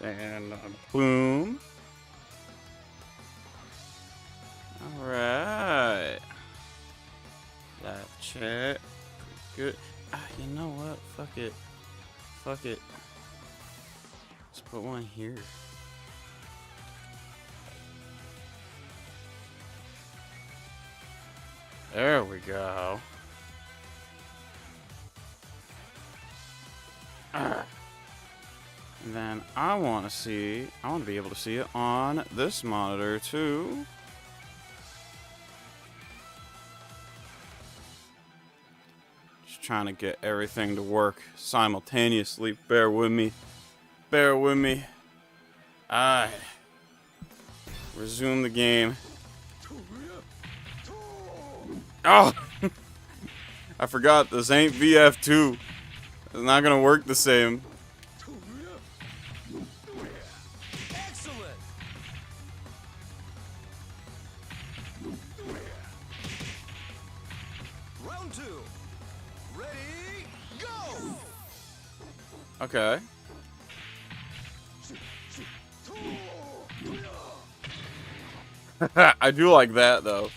And boom. Alright. Live chat. Good. You know what? Fuck it. Fuck it. Let's put one here. There we go. And then I want to be able to see it on this monitor too. Just trying to get everything to work simultaneously. Bear with me. Bear with me. Alright. Resume the game. Oh! I forgot, this ain't VF2. It's not gonna work the same. Excellent. Round 2. Ready, go! Okay. I do like that, though.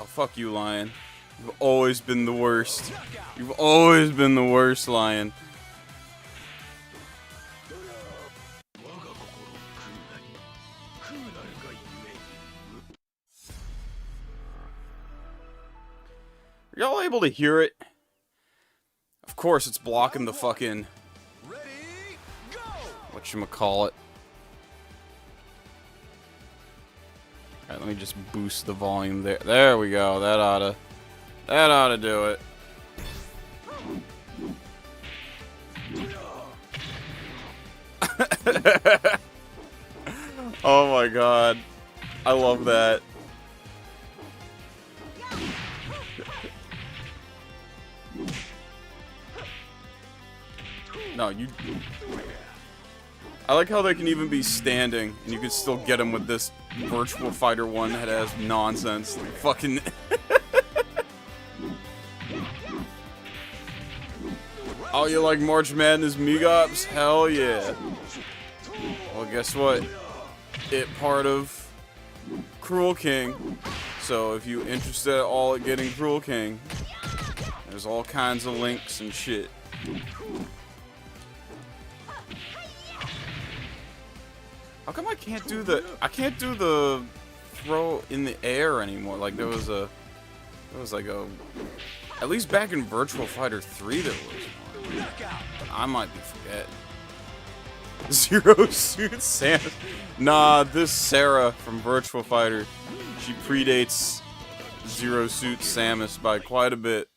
Oh, fuck you, Lion. You've always been the worst. You've always been the worst, Lion. Are y'all able to hear it? Of course, it's blocking the fucking... whatchamacallit. Alright, let me just boost the volume there. There we go. That oughta do it. Oh my god. I love that. No, you... I like how they can even be standing, and you can still get them with this Virtual Fighter 1 that has nonsense. Fucking... Oh, you like March Madness Megops? Hell yeah. Well, guess what? It part of Cruel King. So if you interested at all at getting Cruel King, there's all kinds of links and shit. How come I can't do the throw in the air anymore? Like there was like a, at least back in Virtual Fighter 3 there was one. But I might be forgetting. Zero Suit Samus. Nah, this Sarah from Virtual Fighter, she predates Zero Suit Samus by quite a bit.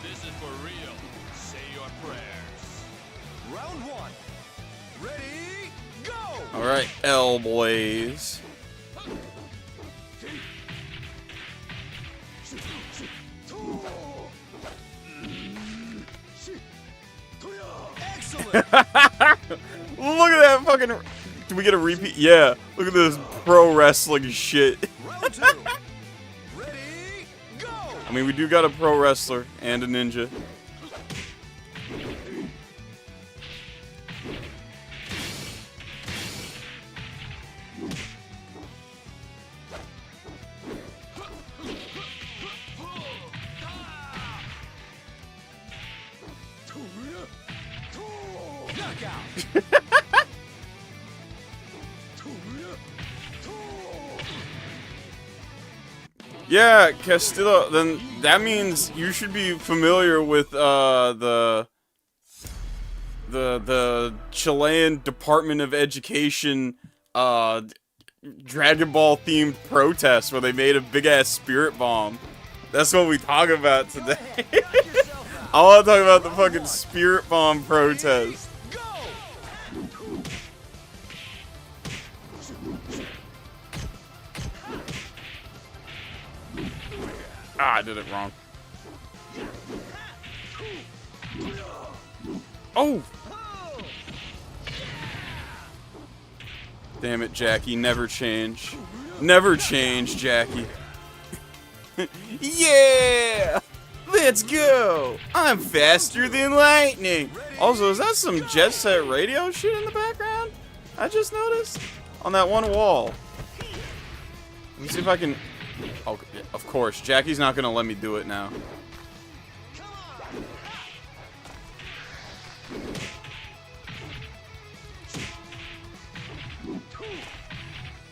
This is for real. Say your prayers. Round 1. Ready, go! Alright, L-Blaze. Excellent. Look at that fucking... Do we get a repeat? Yeah. Look at this pro wrestling shit. Round 2. Ready, go! I mean, we do got a pro wrestler and a ninja. Knockout. Yeah, Castillo, then that means you should be familiar with the Chilean Department of Education Dragon Ball themed protest where they made a big ass spirit bomb. That's what we talk about today. I want to talk about the fucking spirit bomb protest. Ah, I did it wrong. Oh! Damn it, Jackie. Never change. Never change, Jackie. Yeah! Let's go! I'm faster than lightning! Also, is that some Jet Set Radio shit in the background? I just noticed. On that one wall. Let me see if I can... Oh, of course. Jackie's not gonna let me do it now.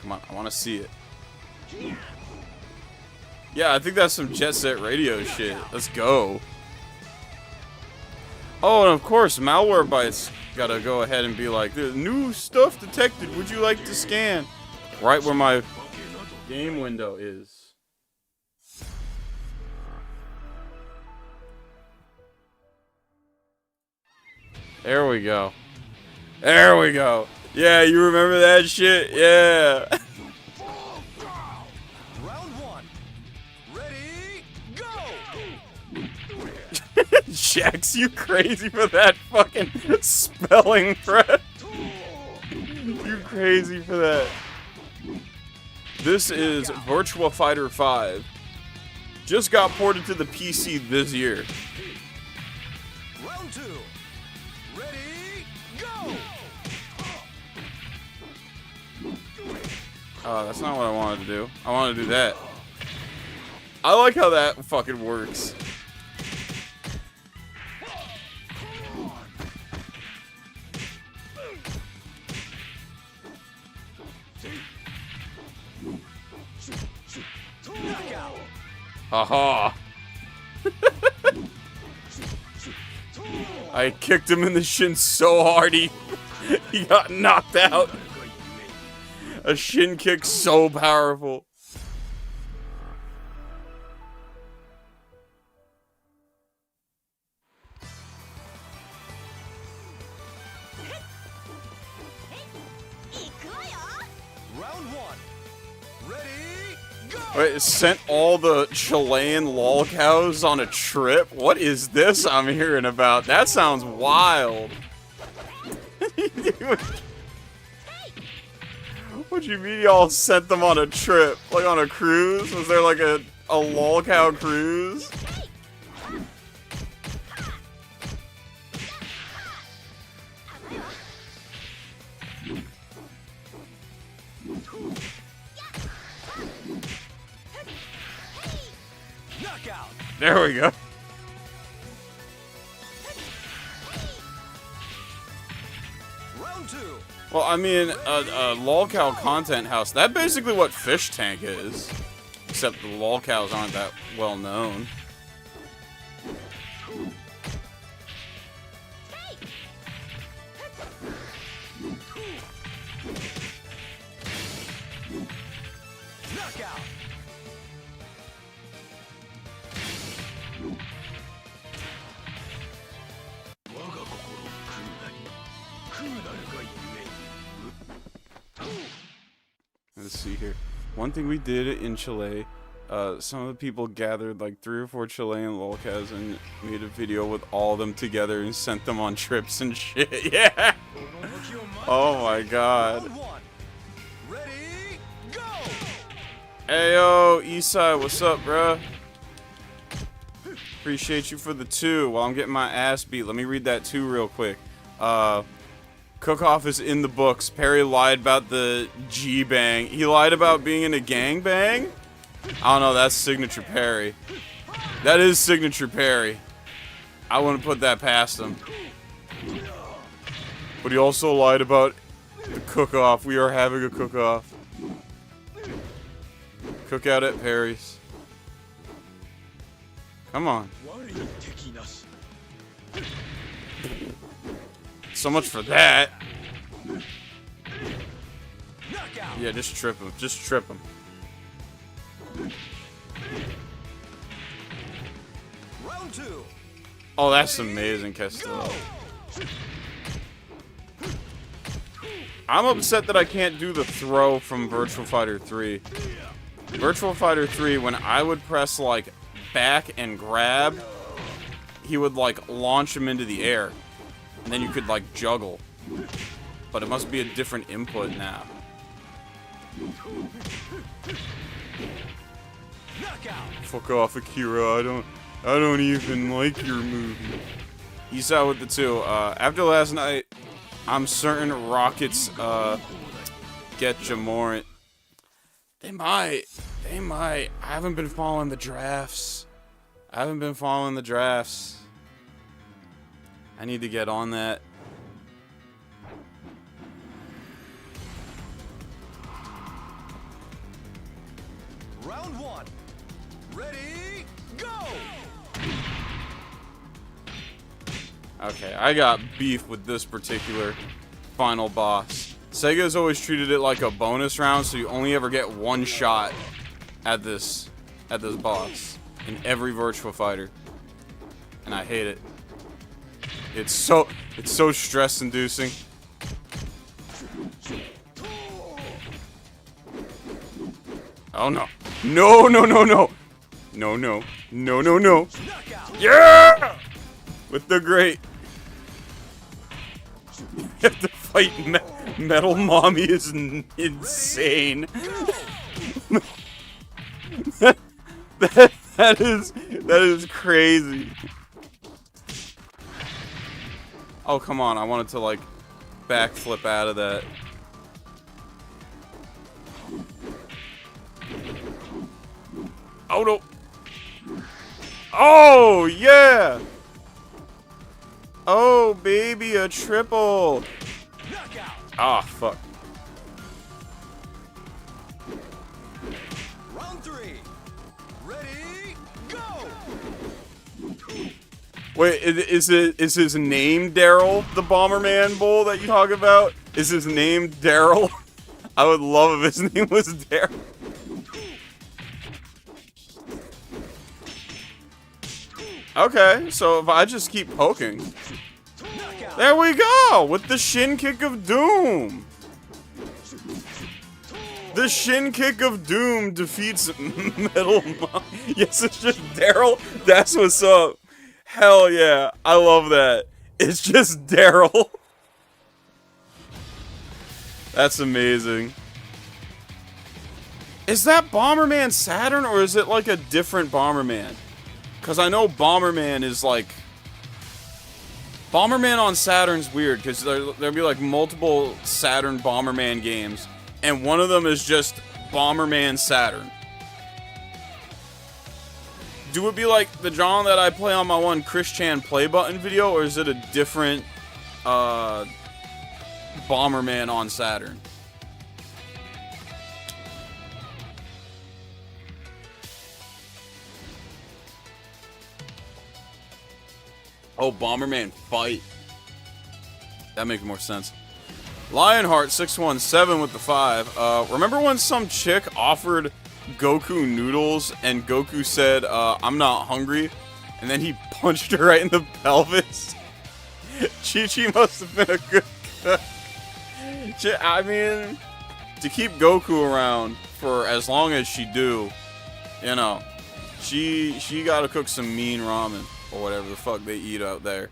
Come on, I want to see it. Yeah, I think that's some Jet Set Radio shit. Let's go. Oh, and of course, Malwarebytes gotta go ahead and be like, "The new stuff detected. Would you like to scan?" Right where my game window is. There we go. There we go. Yeah, you remember that shit? Yeah. Round one. Ready, go! Jax, you crazy for that fucking spelling threat. You crazy for that. This is Virtua Fighter 5. Just got ported to the PC this year. Round two. Ready, go! Oh, that's not what I wanted to do. I want to do that. I like how that fucking works. Knockout! Haha. I kicked him in the shin so hard he got knocked out. A shin kick so powerful. Round one. Ready, go! Wait, it sent all the Chilean lolcows on a trip? What is this I'm hearing about? That sounds wild. What do you mean y'all sent them on a trip? Like on a cruise? Was there like a lolcow cruise? Knockout! There we go. Round two. Well, I mean, a lolcow content house, that's basically what Fish Tank is. Except the lolcows aren't that well known. Knockout! Let's see here. One thing we did in Chile, some of the people gathered like 3 or 4 Chilean lolcows and made a video with all of them together and sent them on trips and shit. Yeah! Oh my god. Round one. Ready, go! Ayo, Eastside, what's up, bruh? Appreciate you for the 2 while I'm getting my ass beat. Let me read that 2 real quick. Cook-Off is in the books. Perry lied about the G-Bang. He lied about being in a gangbang? I don't know, that's Signature Perry. That is Signature Perry. I wouldn't put that past him. But he also lied about the cook-off. We are having a cook-off. Cookout at Perry's. Come on. So much for that. Knockout! Yeah, just trip him. Just trip him. Round two. Oh, that's amazing, Castillo. I'm upset that I can't do the throw from Virtua Fighter 3. Virtua Fighter 3, when I would press, like, back and grab, he would, like, launch him into the air. And then you could, like, juggle. But it must be a different input now. Knockout. Fuck off, Akira. I don't even like your movie. He's out with the 2. After last night, I'm certain Rockets, get Jamorant. They might. I haven't been following the drafts. I need to get on that. Round 1. Ready, go! Okay, I got beef with this particular final boss. Sega's always treated it like a bonus round, so you only ever get one shot at this boss in every Virtua Fighter. And I hate it. It's so stress inducing. Oh no. No. No. Yeah! With the great. You have to fight Metal Mommy is insane. that is crazy. Oh, come on. I wanted to, like, backflip out of that. Oh, no. Oh, yeah. Oh, baby, a triple. Ah, fuck. Round 3. Ready, go! Wait, is his name Daryl, the Bomberman Bull that you talk about? Is his name Daryl? I would love if his name was Daryl. Okay, so if I just keep poking. There we go! With the Shin Kick of Doom! The Shin Kick of Doom defeats Metal Mom. Yes, it's just Daryl. That's what's up. Hell yeah. I love that. It's just Daryl. That's amazing. Is that Bomberman Saturn, or is it like a different Bomberman? Because I know Bomberman is like... Bomberman on Saturn's weird, because there'll be like multiple Saturn Bomberman games, and one of them is just Bomberman Saturn. Do it be like the genre that I play on my one Chris Chan play button video, or is it a different Bomberman on Saturn? Oh, Bomberman Fight. That makes more sense. Lionheart617 with the 5. Remember when some chick offered Goku noodles and Goku said, I'm not hungry? And then he punched her right in the pelvis? Chi-Chi must have been a good cook. I mean, to keep Goku around for as long as she do, you know, she gotta cook some mean ramen. Or whatever the fuck they eat out there.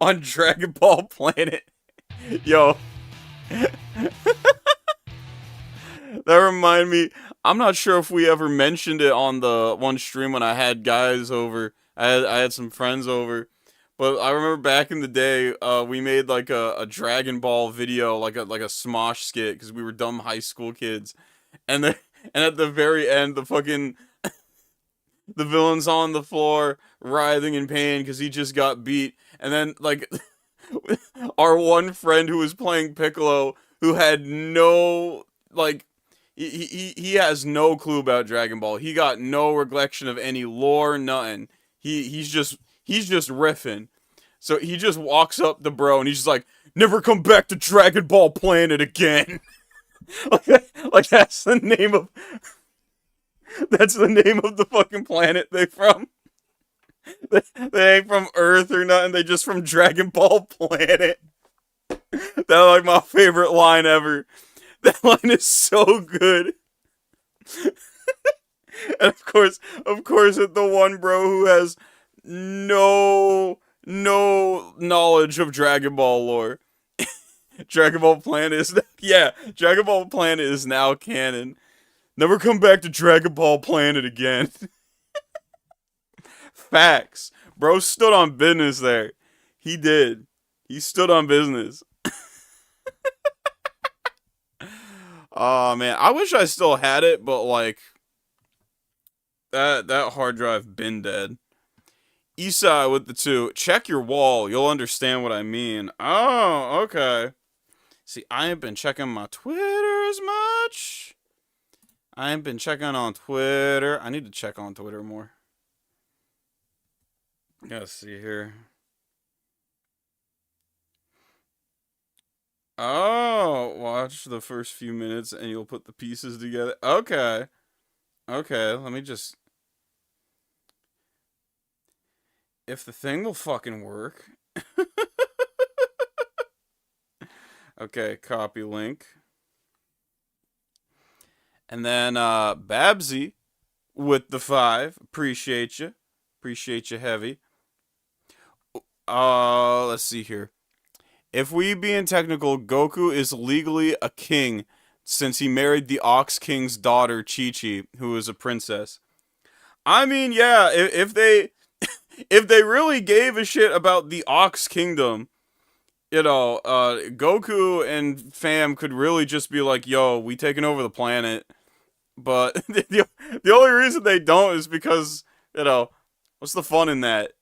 On Dragon Ball Planet. Yo. That reminded me, I'm not sure if we ever mentioned it on the one stream when I had guys over. I had some friends over. But I remember back in the day, we made like a Dragon Ball video, like a Smosh skit, because we were dumb high school kids. And at the very end, the villain's on the floor, writhing in pain because he just got beat. And then, like, our one friend who was playing Piccolo, who had no, like, he has no clue about Dragon Ball. He got no recollection of any lore, nothing. He's just riffing. So he just walks up to bro and he's just like, never come back to Dragon Ball Planet again. like that's the name of... That's the name of the fucking planet they from. They ain't from Earth or nothing. They just from Dragon Ball Planet. That's like my favorite line ever. That line is so good. And of course, it's the one bro who has no knowledge of Dragon Ball lore. Dragon Ball Planet is Dragon Ball Planet is now canon. Never come back to Dragon Ball Planet again. Facts. Bro stood on business there. He did. He stood on business. Oh man, I wish I still had it, but like that hard drive been dead. Eastside with the 2. Check your wall. You'll understand what I mean. Oh, okay. See, I ain't been checking my Twitter as much. I ain't been checking on Twitter. I need to check on Twitter more. Let's see here. Oh, watch the first few minutes and you'll put the pieces together. Okay. Okay, let me just... If the thing will fucking work. Okay, copy link. And then Babsy with the 5. Appreciate you. Appreciate you heavy. Let's see here. If we being technical, Goku is legally a king since he married the Ox King's daughter, Chi-Chi, who is a princess. I mean, yeah, if they really gave a shit about the Ox Kingdom, you know, Goku and fam could really just be like, yo, we taking over the planet. But the only reason they don't is because, you know, what's the fun in that?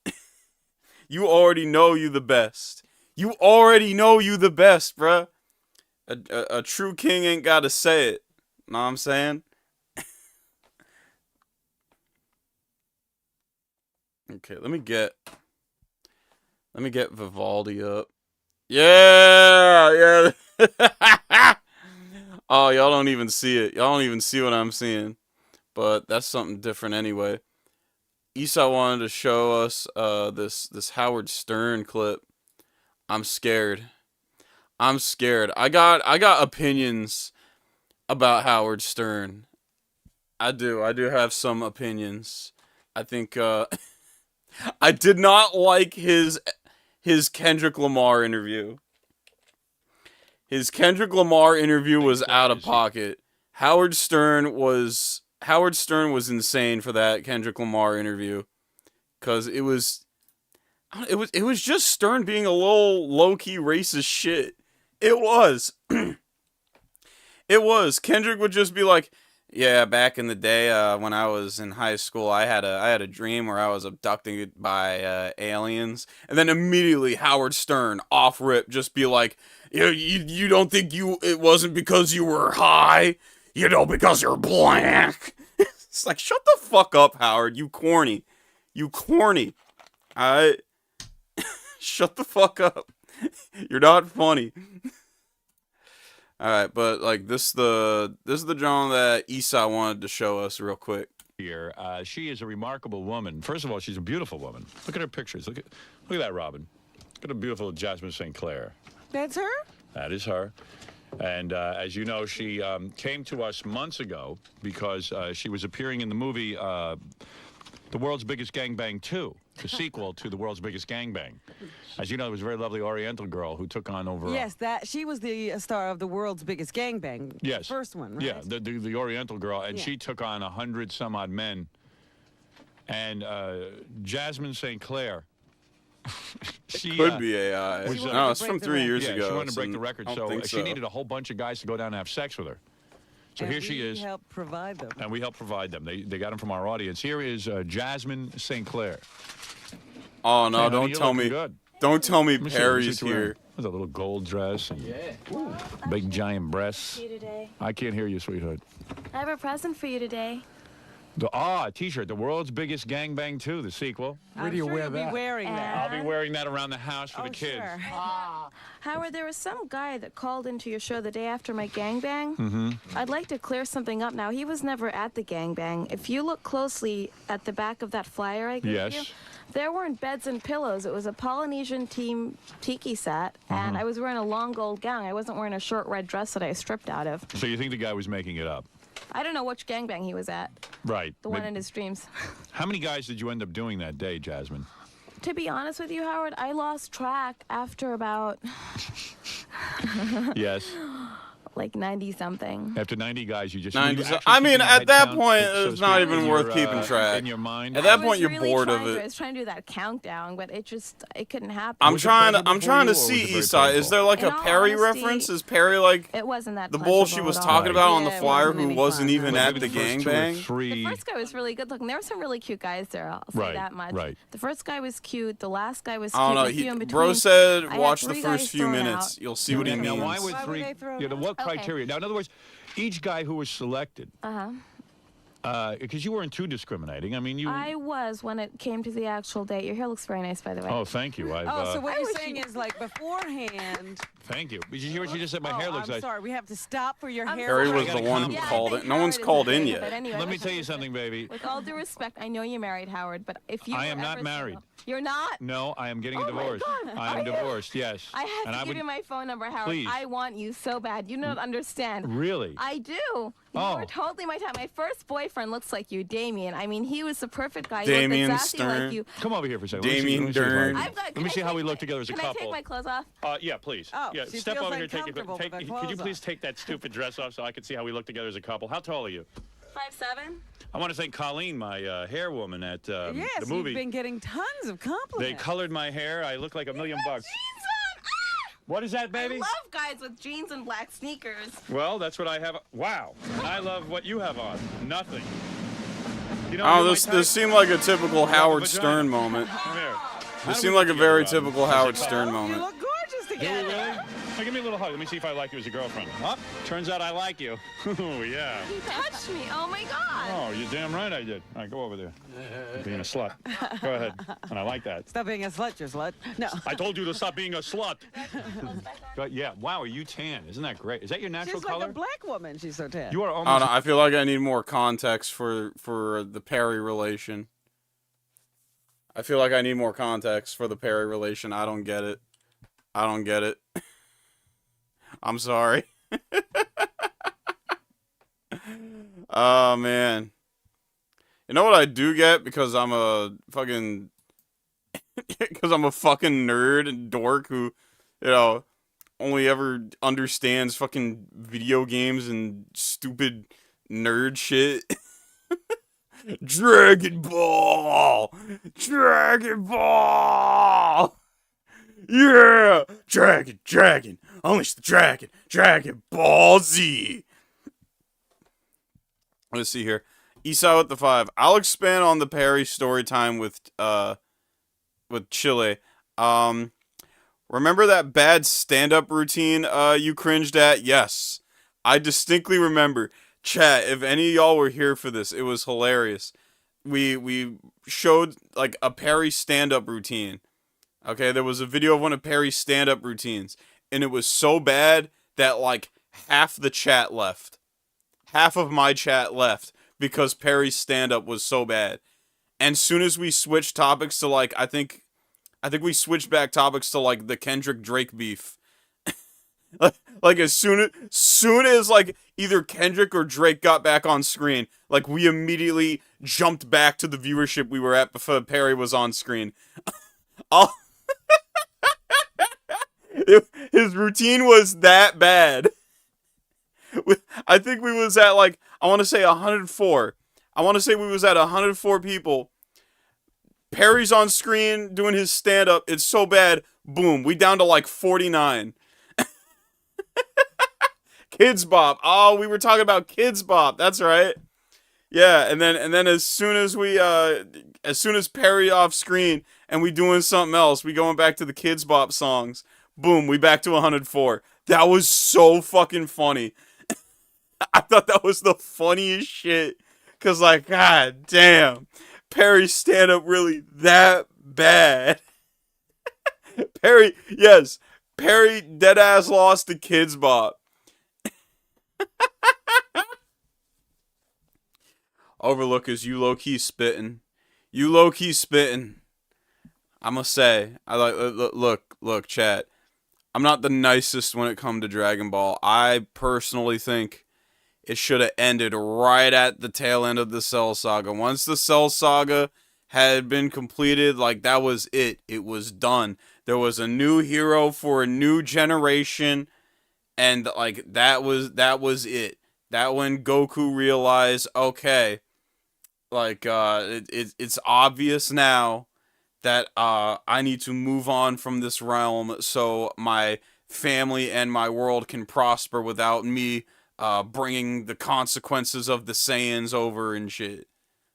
You already know you the best. You already know you the best, bruh. A true king ain't gotta say it. Know what I'm saying? Okay, let me get Vivaldi up. Yeah. Oh, y'all don't even see it. Y'all don't even see what I'm seeing. But that's something different anyway. Issa wanted to show us this Howard Stern clip. I'm scared. I got opinions about Howard Stern. I do have some opinions. I think I did not like his Kendrick Lamar interview. His Kendrick Lamar interview was out of pocket. Howard Stern was insane for that Kendrick Lamar interview, cause it was just Stern being a little low-key racist shit. It was. It was. Kendrick would just be like, yeah, back in the day when I was in high school, I had a dream where I was abducted by aliens. And then immediately Howard Stern, off rip, just be like, you don't think it wasn't because you were high? You know, because you're black. It's like, shut the fuck up, Howard. You corny. You corny. Shut the fuck up. You're not funny. Alright, but like this is the drawing that Issa wanted to show us real quick. Here, she is a remarkable woman. First of all, she's a beautiful woman. Look at her pictures. Look at that, Robin. Look at the beautiful Jasmine St. Clair. That's her? That is her. And as you know, she came to us months ago because she was appearing in the movie The World's Biggest Gangbang 2, the sequel to The World's Biggest Gangbang. As you know, it was a very lovely Oriental girl who took on over... Yes, she was the star of The World's Biggest Gangbang. Yes. The first one, right? Yeah, the Oriental girl, and she took on 100-some-odd men. And Jasmine St. Clair... She could be AI. No, it's from 3 years ago. She wanted to break the record, so she needed a whole bunch of guys to go down and have sex with her. So and here she is. We helped provide them. And we helped provide them. They got them from our audience. Here is Jasmine St. Clair. Oh no! Don't tell me. Don't tell me Perry's here. There's a little gold dress and big giant breasts. I can't hear you, sweetheart. I have a present for you today. A T-shirt. The World's Biggest Gangbang 2, the sequel. Where do you wear that? I'll be wearing that. I'll be wearing that around the house for the kids. Sure. Howard, there was some guy that called into your show the day after my gangbang. Mm-hmm. I'd like to clear something up now. He was never at the gangbang. If you look closely at the back of that flyer I gave you, there weren't beds and pillows. It was a Polynesian team tiki set, and I was wearing a long gold gown. I wasn't wearing a short red dress that I stripped out of. So you think the guy was making it up? I don't know which gangbang he was at. Right. The one in his dreams. How many guys did you end up doing that day, Jasmine? To be honest with you, Howard, I lost track after about Yes. like 90 something. After 90 guys, you just. 90 you actually I keep mean, your at head that count, point, so to it's not speak, even in worth your, keeping track. in your mind. At that I point, was you're really bored of trying to- it. I was trying to do that countdown, but it couldn't happen. I'm Was it trying to pleasurable for you, or see was it very Eastside. Is painful? there like In a all Perry honesty, reference? Is Perry like It wasn't that the bull she pleasurable was at all. talking about on the Yeah, it flyer wasn't who any wasn't fun, even no. at Maybe the first two or gangbang? three. The first guy was really good looking. There were some really cute guys there. I'll say Right, that much. right. The first guy was cute. The last guy was I cute. don't know. and a few in between. Bro said I had watch the 3 first guys few thrown minutes. out. You'll see what he Now, means. why would Why were three? they thrown Yeah, out? what Okay. criteria? Now, in other words, each guy who was selected. Because you weren't too discriminating. I mean, you. I was when it came to the actual date. Your hair looks very nice, by the way. Oh, thank you. I've, Oh, so what I you're wish saying you- is like beforehand. Thank you. Did you hear what you just said? My hair looks I'm like. sorry. We have to stop for your I'm hair. Perry sorry. was the one who Yeah, I called think it. No one's Howard is called a in big- yet. but anyway, Let me tell you something, baby. With all due respect, I know you're married, Howard, but if you I were am not ever married. single- You're not? No, I am getting a Oh my divorce. God, I am are you? divorced. Yes. I have and to I give would you my phone number, Howard. Please. I want you so bad. You don't understand. really. I do. You Oh. were totally my type. My first boyfriend looks like you, Damien. I mean, he was the perfect guy. Damien he looked exactly Stern. like you. Come over here for a second. Damien let me see, Dern. I've got, Let can me I see how take we my- look together as a Can couple. I take my clothes off? Yeah, please. Oh, yeah, she step feels over here. uncomfortable with the Could you clothes please off. take that stupid dress off so I can see how we look together as a couple? How tall are you? 5'7". I want to thank Colleen, my hair woman at Yes, the movie. you've been getting tons of They compliments. colored my hair. I look like $1 million bucks. Jeans on. Ah! What is that, I baby? love guys with jeans and black sneakers. Well, that's what I have. Wow. I love what you have on. Nothing. You know, Oh, you're my this type. seems like a typical Howard vagina. Stern moment. Come here. How This do seemed we like a look very together, typical Rob? Howard Is it Stern You moment. look gorgeous Do we together. really? Hey, give me a little hug. Let me see if I like you as a girlfriend. Huh? Turns out I like you. Oh, yeah. He touched me. Oh my God. Oh, you're damn right I did. All right, go over there. You're being a slut. Go ahead. And I like that. Stop being a slut, you slut. No. I told you to stop being a slut. Yeah. Wow, are you tan? Isn't that great? Is that your natural She's like color? a black woman. She's so tan. You are I don't almost. know. I feel like I need more context for the Perry relation. I feel like I need more context for the Perry relation. I don't get it. I don't get it. I'm sorry. Oh, man. You know what I do get? Because I'm a fucking... Because I'm a fucking nerd and dork who, you know, only ever understands fucking video games and stupid nerd shit. Dragon Ball! Dragon Ball! Yeah! Dragon! Unleash the dragon! Dragon Ball Z! Let's see here. Esau with the 5. I'll expand on the Perry story time with Chile. Remember that bad stand-up routine you cringed at? Yes. I distinctly remember. Chat, if any of y'all were here for this, it was hilarious. We showed like a Perry stand-up routine. Okay, there was a video of one of Perry's stand-up routines, and it was so bad that like half the chat left. Half of my chat left because Perry's stand-up was so bad. And soon as we switched topics to like I think we switched back topics to like the Kendrick Drake beef. Like as soon as like either Kendrick or Drake got back on screen, like we immediately jumped back to the viewership we were at before Perry was on screen. His routine was that bad. I think we was at like I want to say 104. I want to say we was at 104 people. Perry's on screen doing his stand up. It's so bad. Boom, we down to like 49. Kids Bop. Oh, we were talking about Kids Bop. That's right. Yeah, and then as soon as Perry off screen and we doing something else, we going back to the Kids Bop songs. Boom, we back to 104. That was so fucking funny. I thought that was the funniest shit. Cause like, god damn, Perry's stand up really that bad. Perry dead ass lost to Kids Bop. Overlookers, you low key spitting. You low key spitting. I must say, I like look, chat. I'm not the nicest when it comes to Dragon Ball. I personally think it should have ended right at the tail end of the Cell Saga. Once the Cell Saga had been completed. Like, that was it. It was done. There was a new hero for a new generation, and like that was it. That when Goku realized, okay, like it's obvious now that I need to move on from this realm so my family and my world can prosper without me bringing the consequences of the Saiyans over and shit.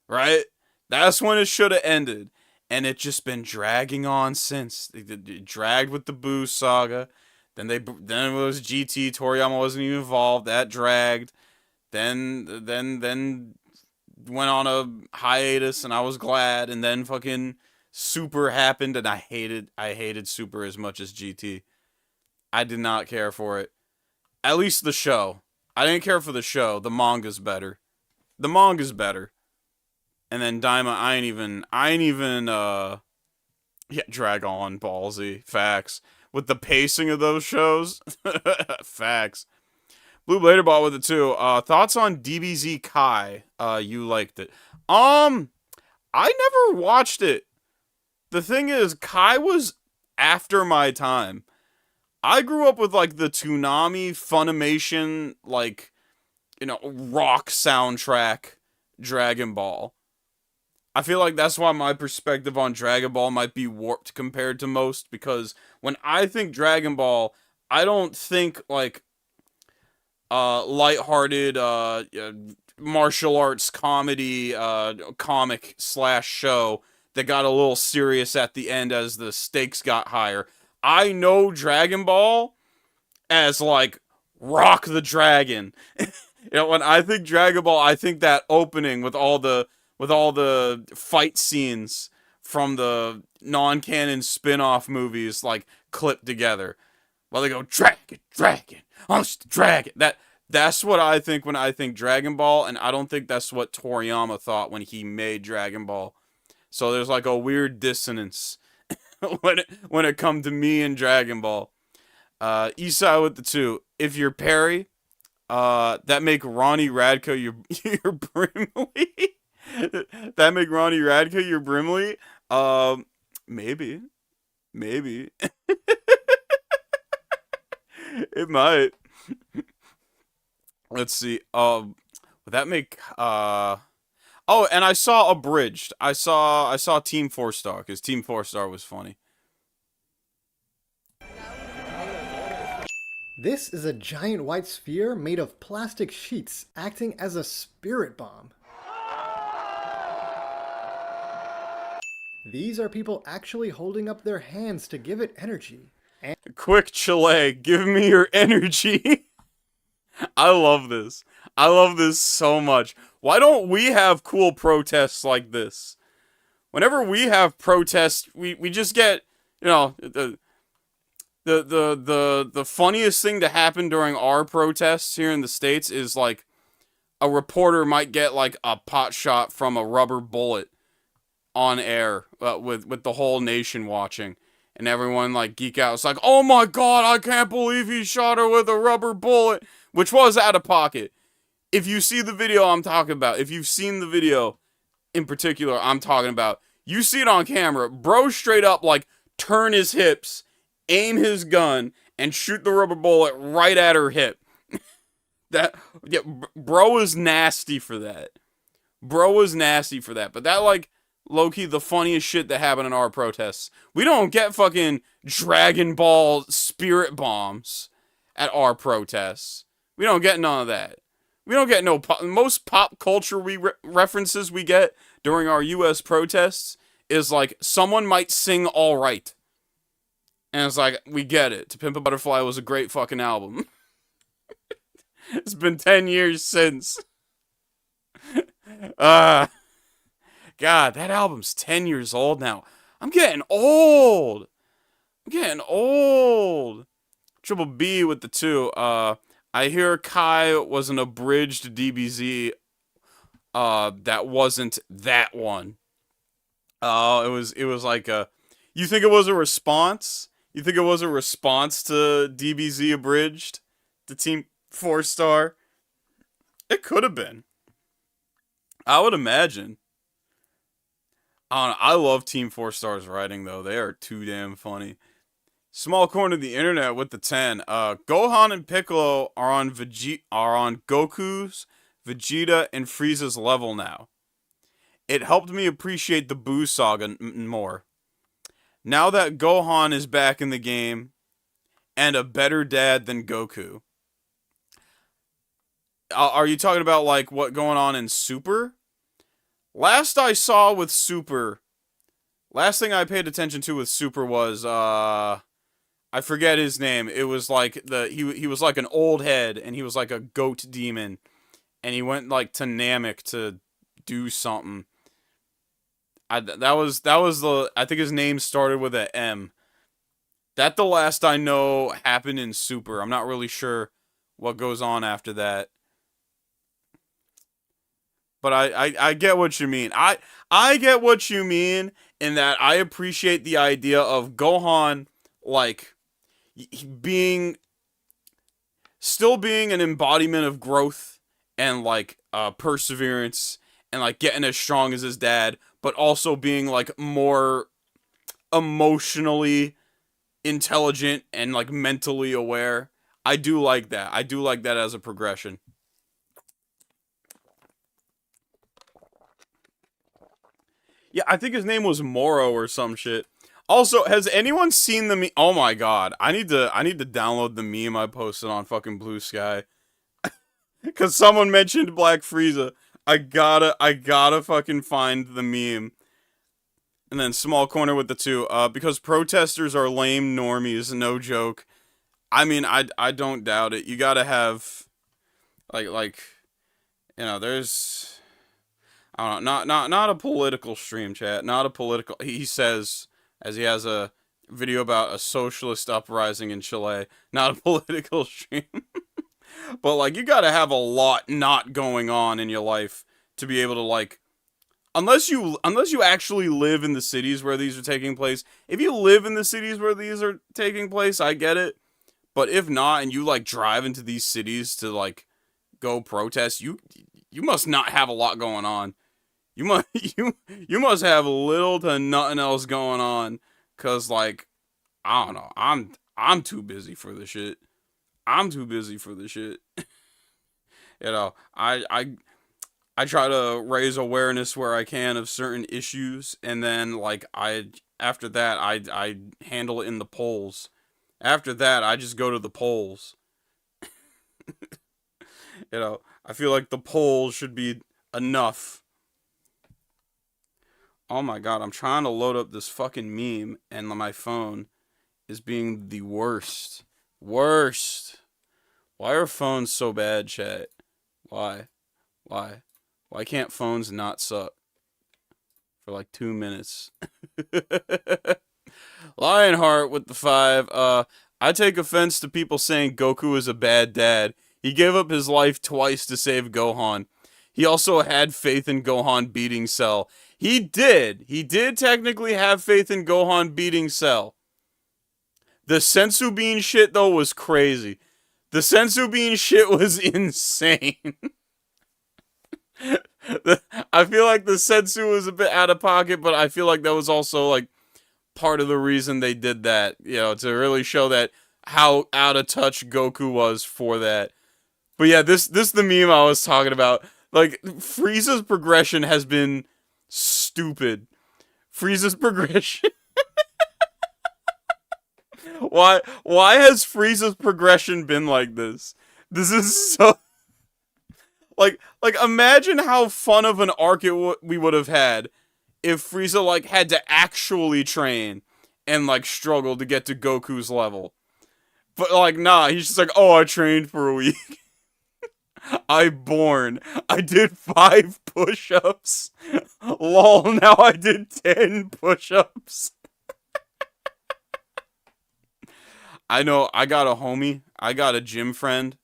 Right? That's when it should have ended. And it's just been dragging on since. It dragged with the Boo saga. Then it was GT. Toriyama wasn't even involved. That dragged. Then went on a hiatus, and I was glad. And then fucking Super happened, and I hated Super as much as GT. I did not care for it. At least the show. I didn't care for the show. The manga's better. The manga's better. And then Daima, I ain't even drag on Ballsy. Facts. With the pacing of those shows. Facts. Blue Blader Ball with it too. Thoughts on DBZ Kai? You liked it. I never watched it. The thing is, Kai was after my time. I grew up with like the Toonami Funimation, like, rock soundtrack Dragon Ball. I feel like that's why my perspective on Dragon Ball might be warped compared to most, because when I think Dragon Ball, I don't think like lighthearted martial arts comedy comic / show that got a little serious at the end as the stakes got higher. I know Dragon Ball as like Rock the Dragon. When I think Dragon Ball, I think that opening with all the fight scenes from the non-canon spin-off movies, like, clipped together. While they go, dragon, unleash the dragon. That's what I think when I think Dragon Ball, and I don't think that's what Toriyama thought when he made Dragon Ball. So there's like a weird dissonance when it come to me and Dragon Ball. Isai with the 2. If you're Perry, that make Ronnie Radko your Brimley. That make Ronnie Radke your Brimley? Maybe. It might. Let's see. Would that make Oh, and I saw Abridged. I saw Team 4 Star, because Team 4 Star was funny. This is a giant white sphere made of plastic sheets acting as a spirit bomb. These are people actually holding up their hands to give it energy. Quick, Chile, give me your energy. I love this. I love this so much. Why don't we have cool protests like this? Whenever we have protests, we just get, the funniest thing to happen during our protests here in the States is like a reporter might get like a pot shot from a rubber bullet on air with the whole nation watching, and everyone like geek out. It's like, oh my god, I can't believe he shot her with a rubber bullet, which was out of pocket. If you see the video I'm talking about, if you've seen the video in particular I'm talking about, you see it on camera. Bro straight up like turn his hips, aim his gun, and shoot the rubber bullet right at her hip. Bro is nasty for that. But that like low-key the funniest shit that happened in our protests. We don't get fucking Dragon Ball spirit bombs at our protests. We don't get none of that. We don't get most pop culture references we get during our U.S. protests is like someone might sing All Right. And it's like, we get it. To Pimp a Butterfly was a great fucking album. It's been 10 years since. God, that album's 10 years old now. I'm getting old. Triple B with the 2. I hear Kai was an abridged DBZ. That wasn't that one. It was like a. You think it was a response? You think it was a response to DBZ abridged, to Team 4 Star? It could have been. I would imagine. I don't know, I love Team 4 Stars writing though. They are too damn funny. Small corner of the internet with the 10. Gohan and Piccolo are on Goku's, Vegeta, and Frieza's level now. It helped me appreciate the Buu saga more. Now that Gohan is back in the game and a better dad than Goku. Are you talking about like what going on in Super? Last I saw with Super, last thing I paid attention to with Super was I forget his name. It was like he was like an old head and he was like a goat demon and he went like to Namek to do something. That was the, I think his name started with a M. That the last I know happened in Super. I'm not really sure what goes on after that. But I get what you mean. I get what you mean in that I appreciate the idea of Gohan like still being an embodiment of growth and like perseverance and like getting as strong as his dad, but also being like more emotionally intelligent and like mentally aware. I do like that. I do like that as a progression. Yeah, I think his name was Moro or some shit. Also, has anyone seen the oh my god, I need to download the meme I posted on fucking Blue Sky. Cause someone mentioned Black Frieza. I gotta fucking find the meme. And then small corner with the 2. Because protesters are lame normies, no joke. I mean, I don't doubt it. You gotta have like you know, there's I don't know, not a political stream, chat. Not a political. He says, as he has a video about a socialist uprising in Chile. Not a political stream. But like, you gotta have a lot not going on in your life to be able to like, unless you actually live in the cities where these are taking place. If you live in the cities where these are taking place, I get it. But if not, and you like drive into these cities to like go protest, you must not have a lot going on. You must you must have little to nothing else going on, cause like I don't know, I'm too busy for the shit. I'm too busy for the shit. You know, I try to raise awareness where I can of certain issues, and then like after that I handle it in the polls. After that, I just go to the polls. You know, I feel like the polls should be enough. Oh my god, I'm trying to load up this fucking meme, and my phone is being the worst. Worst. Why are phones so bad, chat? Why? Why? Why can't phones not suck? For like 2 minutes. Lionheart with the 5. I take offense to people saying Goku is a bad dad. He gave up his life twice to save Gohan. He also had faith in Gohan beating Cell. He did. He did technically have faith in Gohan beating Cell. The Sensu Bean shit, though, was crazy. The Sensu Bean shit was insane. I feel like the Sensu was a bit out of pocket, but I feel like that was also, like, part of the reason they did that. You know, to really show that how out of touch Goku was for that. But yeah, this the meme I was talking about. Like, Frieza's progression has been stupid. Frieza's progression. Why has Frieza's progression been like this? This is so like imagine how fun of an arc we would have had if Frieza like had to actually train and like struggle to get to Goku's level. But like nah, he's just like, "Oh, I trained for a week." I did 5 push-ups. Lol, now I did 10 push-ups. I know, I got a homie. I got a gym friend.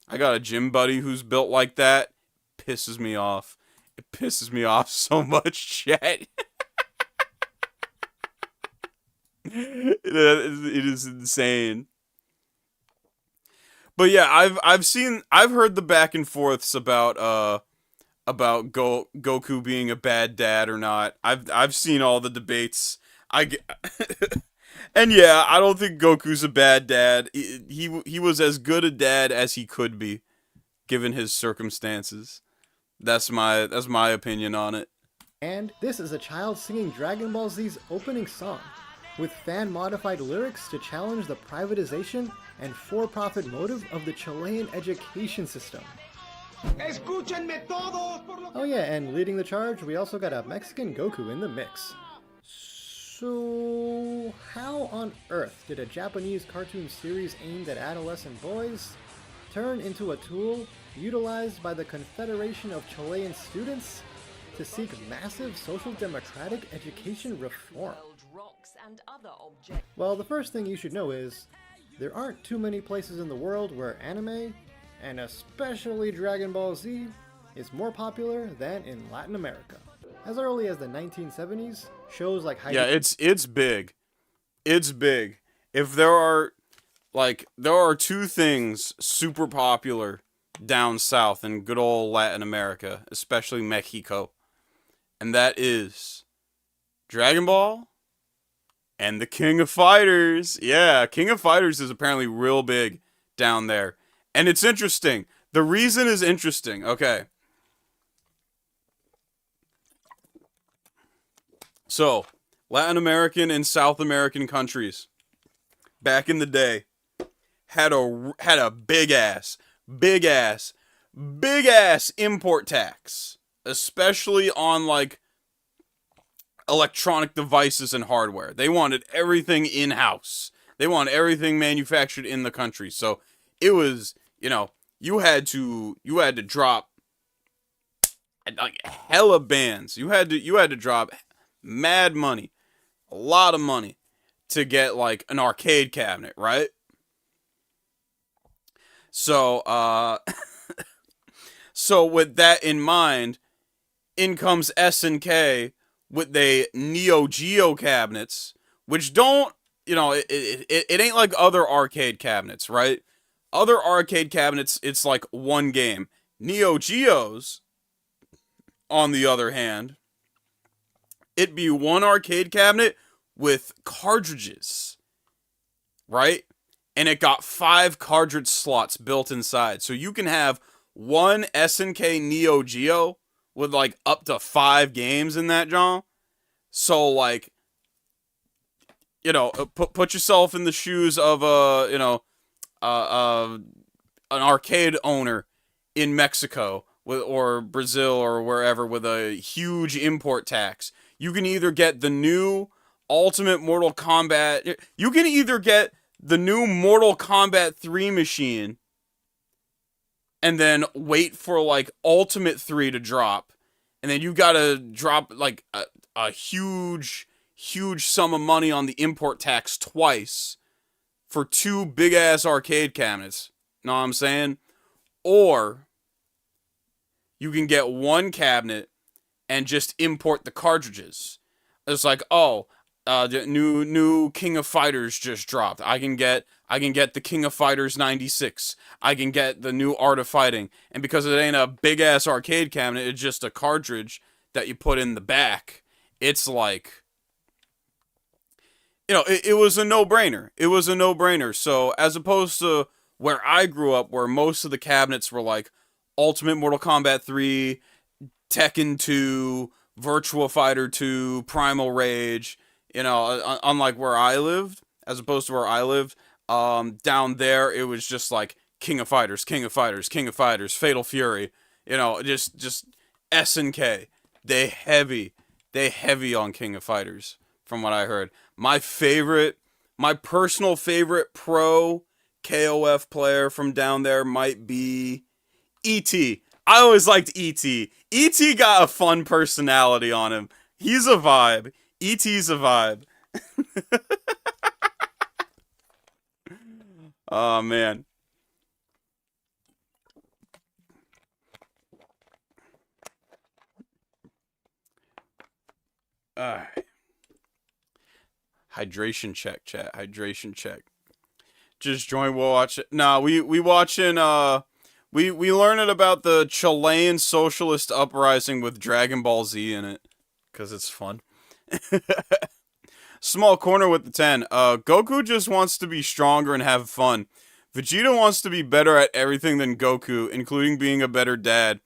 I got a gym buddy who's built like that. Pisses me off. It pisses me off so much, chat. It is insane. But yeah, I've heard the back and forths about about Goku being a bad dad or not. I've seen all the debates. And yeah, I don't think Goku's a bad dad. He was as good a dad as he could be, given his circumstances. That's my opinion on it. And this is a child singing Dragon Ball Z's opening song, with fan-modified lyrics to challenge the privatization and for-profit motive of the Chilean education system. Oh yeah, and leading the charge, we also got a Mexican Goku in the mix. So, how on earth did a Japanese cartoon series aimed at adolescent boys turn into a tool utilized by the Confederation of Chilean Students to seek massive social democratic education reform? Well, the first thing you should know is, there aren't too many places in the world where anime, and especially Dragon Ball Z, is more popular than in Latin America. As early as the 1970s, shows like Yeah, it's big. It's big. If there are two things super popular down south in good old Latin America, especially Mexico, and that is Dragon Ball and the King of Fighters. Yeah, King of Fighters is apparently real big down there. And it's interesting. The reason is interesting. Okay. So, Latin American and South American countries back in the day had a big ass import tax, especially on like electronic devices and hardware. They wanted everything in-house. They wanted everything manufactured in the country. So, it was, you had to drop like hella bands. You had to drop mad money, a lot of money, to get like an arcade cabinet, right? So, so with that in mind, in comes SNK with the Neo Geo cabinets, which don't, it ain't like other arcade cabinets, right? Other arcade cabinets, it's like one game. Neo Geos, on the other hand, it'd be one arcade cabinet with cartridges, right? And it got 5 cartridge slots built inside. So you can have one SNK Neo Geo with like up to 5 games in that genre. So like, put yourself in the shoes of an arcade owner in Mexico or Brazil or wherever with a huge import tax. You can either get the new Ultimate Mortal Kombat. You can either get the new Mortal Kombat 3 machine and then wait for like Ultimate 3 to drop. And then you gotta drop like a huge sum of money on the import tax twice for 2 big ass arcade cabinets. Know what I'm saying? Or you can get one cabinet and just import the cartridges. It's like, the new King of Fighters just dropped. I can get the King of Fighters 96. I can get the new Art of Fighting. And because it ain't a big ass arcade cabinet, it's just a cartridge that you put in the back. It's like, it was a no-brainer. It was a no-brainer. So as opposed to where I grew up, where most of the cabinets were like Ultimate Mortal Kombat 3, Tekken 2, Virtua Fighter 2, Primal Rage, unlike where I lived, as opposed to where I lived, down there, it was just like King of Fighters, King of Fighters, King of Fighters, Fatal Fury, just SNK. They heavy on King of Fighters, from what I heard. My personal favorite pro KOF player from down there might be E.T. I always liked E.T. E.T. got a fun personality on him. He's a vibe. E.T.'s a vibe. Oh, man. Alright. Hydration check, chat. Hydration check. Just join. We'll watch it. Nah, we watching We learn it about the Chilean socialist uprising with Dragon Ball Z in it, because it's fun. Small corner with the 10. Goku just wants to be stronger and have fun. Vegeta wants to be better at everything than Goku, including being a better dad.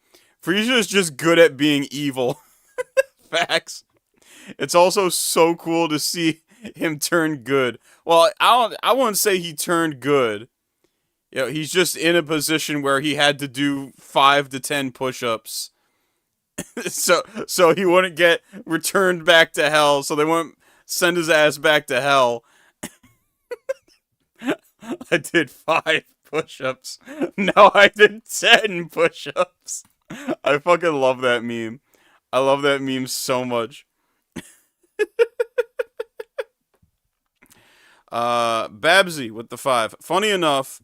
Frieza is just good at being evil. Facts. It's also so cool to see him turn good. Well, I wouldn't say he turned good. You know, he's just in a position where he had to do 5 to 10 push-ups. so he wouldn't get returned back to hell, so they wouldn't send his ass back to hell. I did 5 push-ups. Now I did 10 push-ups. I fucking love that meme. I love that meme so much. Babsy with the 5. Funny enough,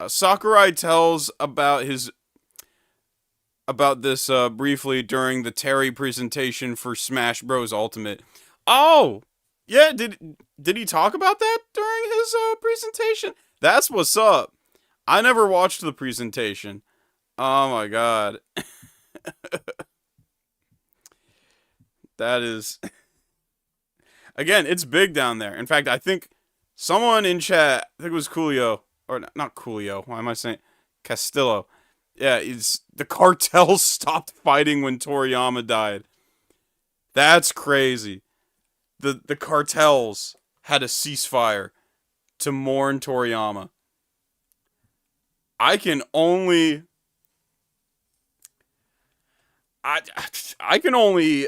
Sakurai tells about this briefly during the Terry presentation for Smash Bros. Ultimate. Oh, yeah, did he talk about that during his presentation? That's what's up. I never watched the presentation. Oh my god. That is... Again, it's big down there. In fact, I think someone in chat, I think it was Coolio, or not Coolio, why am I saying Castillo? Yeah, the cartel stopped fighting when Toriyama died. That's crazy. The cartels had a ceasefire to mourn Toriyama. I can only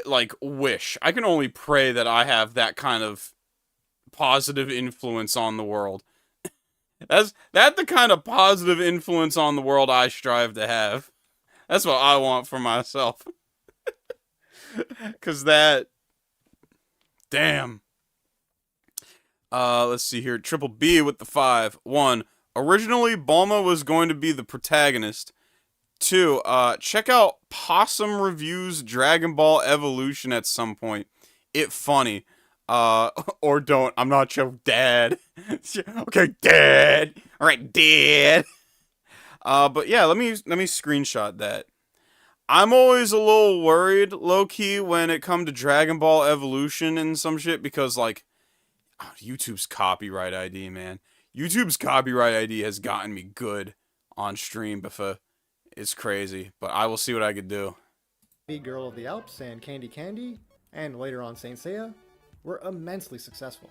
like wish. I can only pray that I have that kind of positive influence on the world. That's the kind of positive influence on the world I strive to have. That's what I want for myself. 'Cause that... Damn. Let's see here. Triple B with the 5. 1. Originally, Bulma was going to be the protagonist. 2. Check out Possum Reviews Dragon Ball Evolution at some point. It funny. Or don't. I'm not your dad. Okay, dad. Alright, dad. But yeah, let me screenshot that. I'm always a little worried, low-key, when it come to Dragon Ball Evolution and some shit, because, like, YouTube's copyright ID, man. YouTube's copyright ID has gotten me good on stream before. It's crazy, but I will see what I could do. The Girl of the Alps and Candy Candy, and later on Saint Seiya, were immensely successful,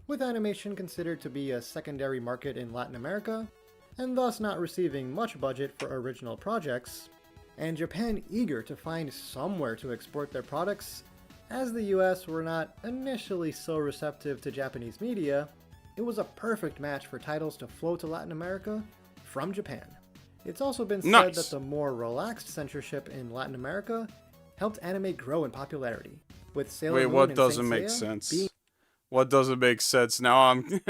with animation considered to be a secondary market in Latin America, and thus not receiving much budget for original projects, and Japan eager to find somewhere to export their products. As the US were not initially so receptive to Japanese media, it was a perfect match for titles to flow to Latin America from Japan. It's also been said that the more relaxed censorship in Latin America helped anime grow in popularity, with Sailor Moon what and doesn't Saint make Seiya sense? being... What doesn't make sense? Now I'm...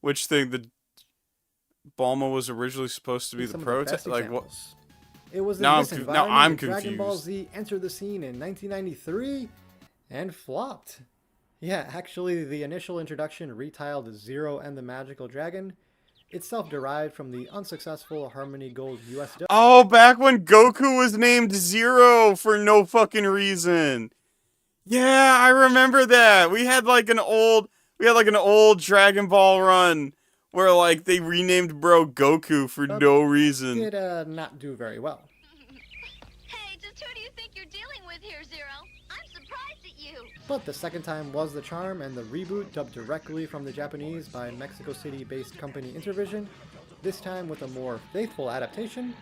Which thing? The Bulma was originally supposed to be the protagonist? Like, what? It was in Now this I'm environment that Dragon Ball confused. Z entered the scene in 1993 and flopped. Yeah, actually, the initial introduction retiled Zero and the Magical Dragon, itself derived from the unsuccessful Harmony Gold US dub. Oh, back when Goku was named Zero for no fucking reason. Yeah, I remember that. We had like an old Dragon Ball run where like they renamed bro Goku for no reason. Did not do very well. Hey, just who do you think you're dealing with here, Zero? I'm surprised at you. But the second time was the charm, and the reboot, dubbed directly from the Japanese by Mexico City-based company Intervision, this time with a more faithful adaptation,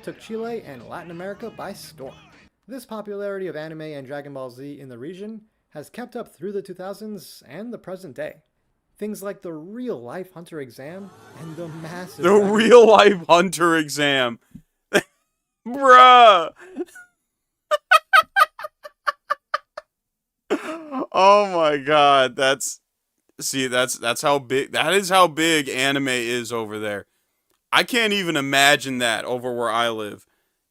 took Chile and Latin America by storm. This popularity of anime and Dragon Ball Z in the region has kept up through the 2000s and the present day. Things like the real-life Hunter exam and the massive... The real-life Hunter exam. Bruh! Oh my god, that's how big, that is how big anime is over there. I can't even imagine that over where I live.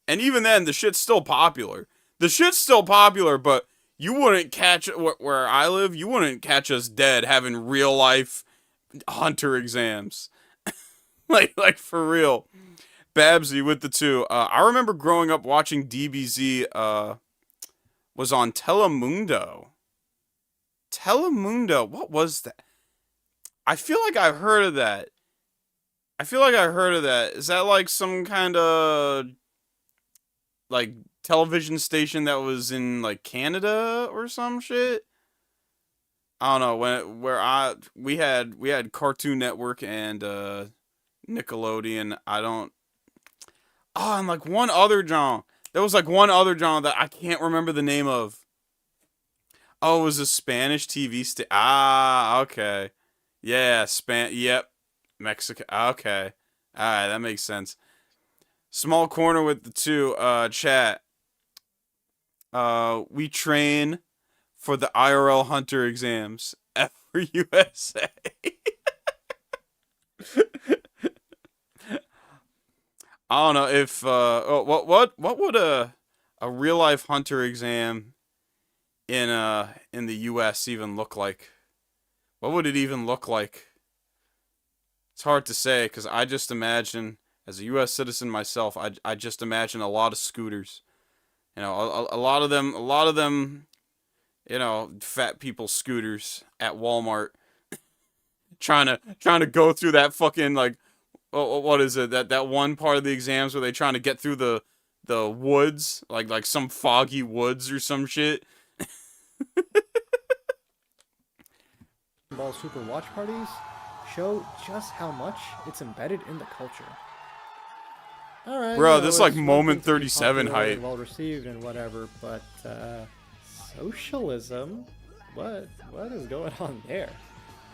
And even then, the shit's still popular. The shit's still popular, but you wouldn't catch, where I live, you wouldn't catch us dead having real life Hunter exams. like for real. Babsy with the 2. I remember growing up watching DBZ. Was on Telemundo. Telemundo. What was that? I feel like I've heard of that. Is that like some kind of like television station that was in like Canada or some shit? I don't know. We had Cartoon Network and Nickelodeon. And like one other John. There was like one other John that I can't remember the name of. Oh, it was a Spanish TV station. Ah, okay. Yeah, Yep. Mexico. Okay. Alright, that makes sense. Small corner with the 2. Chat. We train for the IRL Hunter exams. F for USA. I don't know if what would a real life hunter exam in the US even look like? What would it even look like? It's hard to say because I just imagine, as a US citizen myself, I just imagine a lot of scooters. You know, a lot of them, you know, fat people scooters at Walmart trying to go through that fucking like what is it? That one part of the exams where they trying to get through the woods, like some foggy woods or some shit. Ball Super watch parties show just how much it's embedded in the culture. All right, bro, this is like moment 37 height. Well received and whatever, but socialism? What is going on there?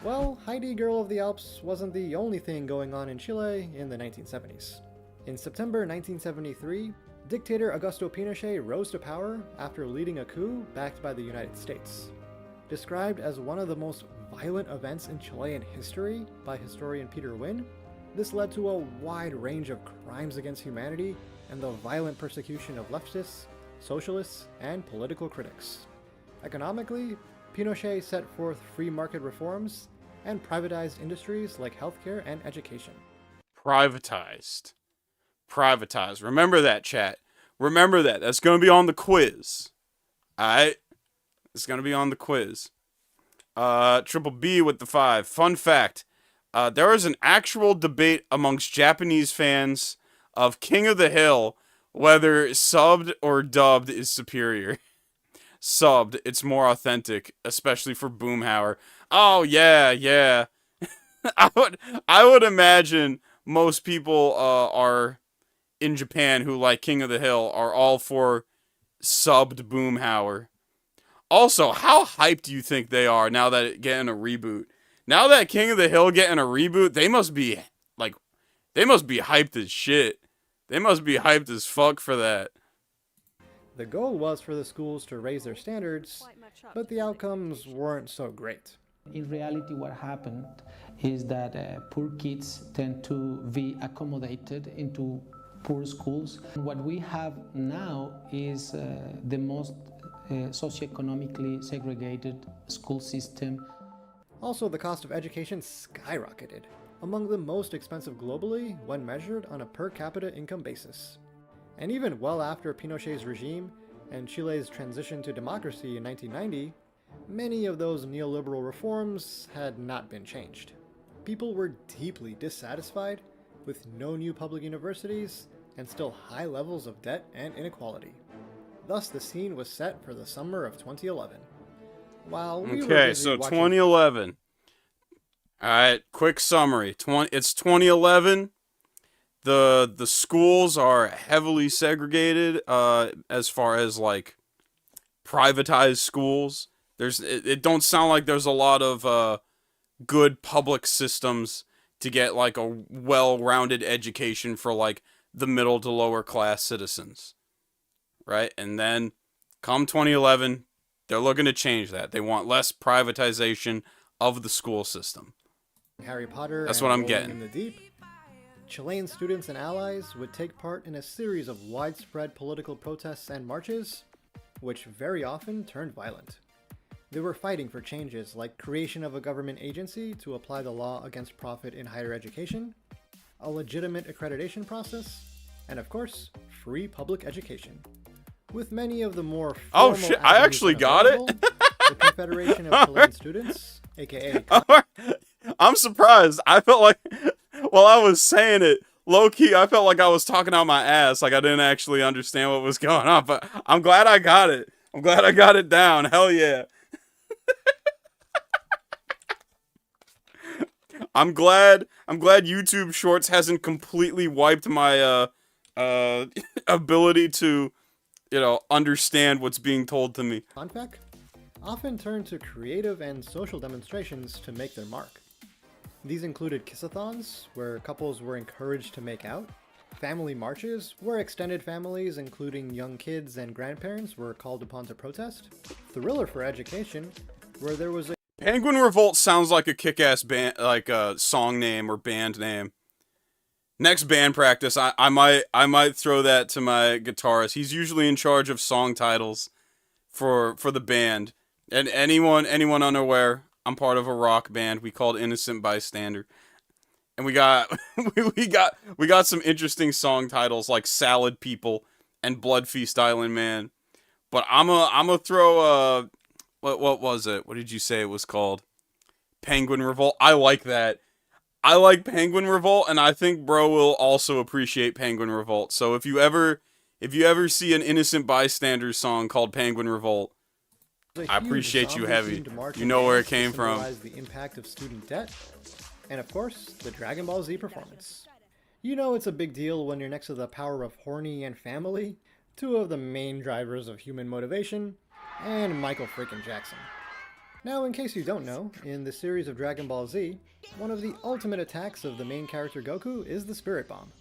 Well, Heidi Girl of the Alps wasn't the only thing going on in Chile in the 1970s. In September 1973, dictator Augusto Pinochet rose to power after leading a coup backed by the United States. Described as one of the most violent events in Chilean history by historian Peter Wynn, this led to a wide range of crimes against humanity and the violent persecution of leftists, socialists, and political critics. Economically, Pinochet set forth free market reforms and privatized industries like healthcare and education. Privatized. Remember that, chat. Remember that. That's going to be on the quiz. Alright? It's going to be on the quiz. Triple B with the 5. Fun fact. There is an actual debate amongst Japanese fans of King of the Hill whether subbed or dubbed is superior. Subbed, it's more authentic, especially for Boomhauer. Oh yeah. I would imagine most people are in Japan who like King of the Hill are all for subbed Boomhauer. Also, how hyped do you think they are now that it's getting a reboot? Now that King of the Hill getting a reboot, they must be hyped as shit. They must be hyped as fuck for that. The goal was for the schools to raise their standards, but the outcomes weren't so great. In reality, what happened is that poor kids tend to be accommodated into poor schools. What we have now is the most socioeconomically segregated school system. Also, the cost of education skyrocketed, among the most expensive globally when measured on a per capita income basis. And even well after Pinochet's regime and Chile's transition to democracy in 1990, many of those neoliberal reforms had not been changed. People were deeply dissatisfied with no new public universities and still high levels of debt and inequality. Thus, the scene was set for the summer of 2011. While we were busy so watching 2011. All right, quick summary. It's 2011. The schools are heavily segregated as far as like privatized schools. It don't sound like there's a lot of good public systems to get like a well-rounded education for like the middle to lower class citizens. Right? And then come 2011, they're looking to change that. They want less privatization of the school system. Harry Potter That's and what I'm Rolling getting. in the Deep, Chilean students and allies would take part in a series of widespread political protests and marches, which very often turned violent. They were fighting for changes like creation of a government agency to apply the law against profit in higher education, a legitimate accreditation process, and of course, free public education. With many of the more Oh, formal shit, I avenues actually got it. unavailable, the Confederation of Chilean Students, aka I'm surprised. I felt like, while I was saying it, low-key, I felt like I was talking out my ass, like I didn't actually understand what was going on, but I'm glad I got it. I'm glad I got it down. Hell yeah. I'm glad YouTube Shorts hasn't completely wiped my ability to, understand what's being told to me. Confec often turned to creative and social demonstrations to make their mark. These included kissathons, where couples were encouraged to make out, family marches, where extended families, including young kids and grandparents, were called upon to protest, Thriller for Education, where there was a Penguin Revolt sounds like a kick-ass band, like a song name or band name. Next band practice, I might throw that to my guitarist. He's usually in charge of song titles for the band. And anyone unaware, I'm part of a rock band we called Innocent Bystander. And we got we got some interesting song titles like Salad People and Blood Feast Island Man. But I'm a throw what was it? What did you say it was called? Penguin Revolt. I like that. I like Penguin Revolt, and I think bro will also appreciate Penguin Revolt. So if you ever see an Innocent Bystander song called Penguin Revolt, I appreciate you heavy. You know where it came from. The impact of student debt, and of course, the Dragon Ball Z performance. You know it's a big deal when you're next to the power of Horny and Family, two of the main drivers of human motivation, and Michael freaking Jackson. Now, in case you don't know, in the series of Dragon Ball Z, one of the ultimate attacks of the main character Goku is the Spirit Bomb.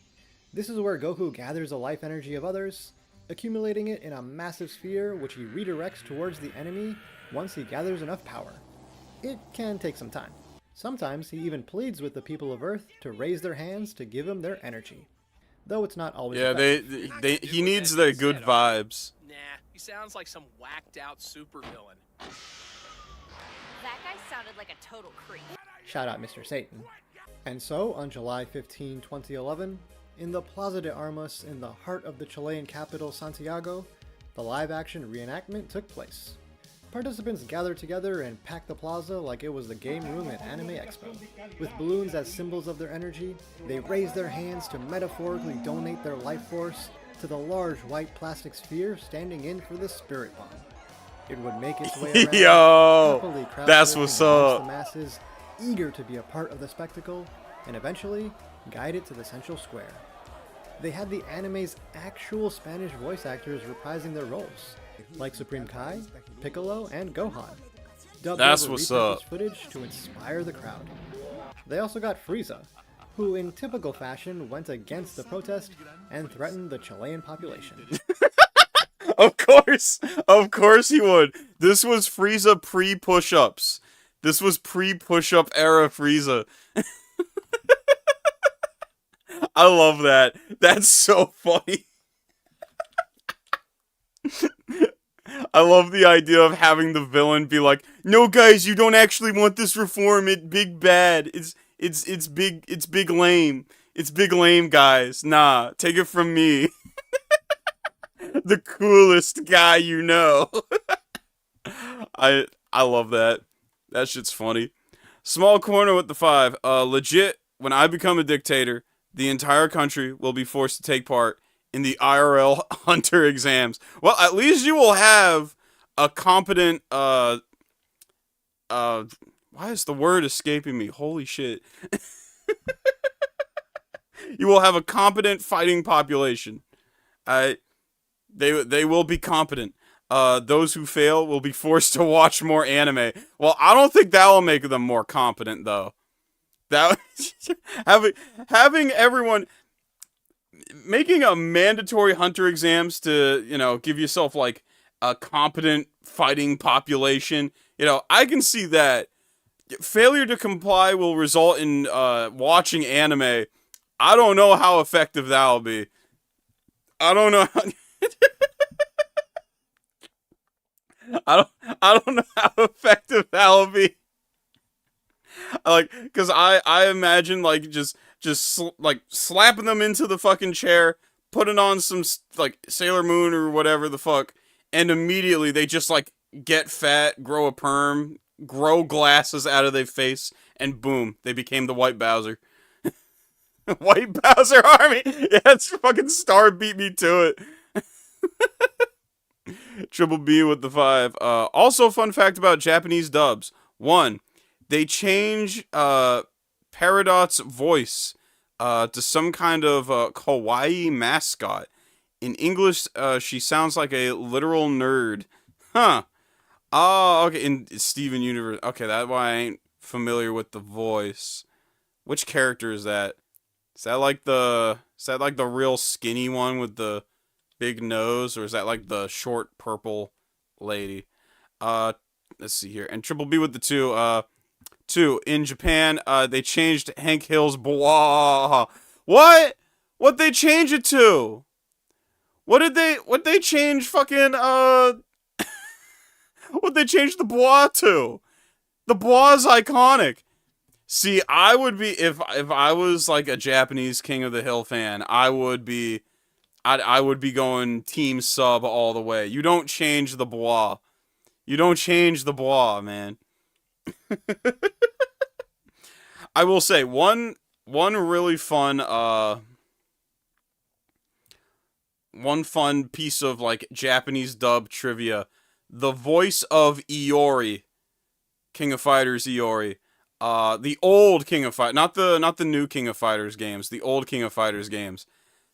This is where Goku gathers the life energy of others, accumulating it in a massive sphere which he redirects towards the enemy once he gathers enough power. It can take some time. Sometimes he even pleads with the people of Earth to raise their hands to give him their energy. Though it's not always effective. He needs the good vibes. Nah, he sounds like some whacked out supervillain. That guy sounded like a total creep. Shout out Mr. Satan. And so, on July 15, 2011, in the Plaza de Armas in the heart of the Chilean capital Santiago, the live-action reenactment took place. Participants gathered together and packed the plaza like it was the game room at Anime Expo. With balloons as symbols of their energy, they raised their hands to metaphorically donate their life force to the large white plastic sphere standing in for the Spirit Bomb. It would make its way around, Yo, that's what's up. The masses, eager to be a part of the spectacle, and eventually guide it to the central square. They had the anime's actual Spanish voice actors reprising their roles, like Supreme Kai, Piccolo, and Gohan. That's what's up. Footage to inspire the crowd. They also got Frieza, who in typical fashion went against the protest and threatened the Chilean population. Of course he would. This was Frieza pre-push-ups. This was pre-push-up era Frieza. I love that. That's so funny. I love the idea of having the villain be like, "No, guys, you don't actually want this reform. It's big bad. It's big lame. It's big lame, guys. Nah, take it from me." The coolest guy you know. I love that. That shit's funny. Small corner with the 5. Legit, when I become a dictator, the entire country will be forced to take part in the IRL hunter exams. Well, at least you will have a competent, why is the word escaping me? Holy shit. You will have a competent fighting population. They will be competent. Those who fail will be forced to watch more anime. Well, I don't think that will make them more competent, though. That having everyone making a mandatory hunter exams to give yourself like a competent fighting population. I can see that. Failure to comply will result in watching anime. I don't know how effective that'll be. I don't know. I don't know how effective that'll be. Because I imagine like just slapping them into the fucking chair, putting on some, like, Sailor Moon or whatever the fuck, and immediately they just, like, get fat, grow a perm, grow glasses out of their face, and boom, they became the White Bowser. White Bowser Army! Yeah, it's fucking Star beat me to it. Triple B with the 5. Also, fun fact about Japanese dubs. 1, they change Peridot's voice to some kind of kawaii mascot. In English, she sounds like a literal nerd. Huh. Oh, okay. In Steven Universe. Okay, that's why I ain't familiar with the voice. Which character is that? Is that like the real skinny one with the big nose, or is that like the short purple lady? Let's see here. And Triple B with the 2. 2, in Japan, they changed Hank Hill's blah. What? What they change it to? What they change fucking what they change the blah to? The blah is iconic. See, I would be, if I was like a Japanese King of the Hill fan, I would be going team sub all the way. You don't change the blah. You don't change the blah, man. I will say one really fun one fun piece of like Japanese dub trivia. The voice of Iori, King of Fighters Iori. The old King of Fighters, not the new King of Fighters games, the old King of Fighters games.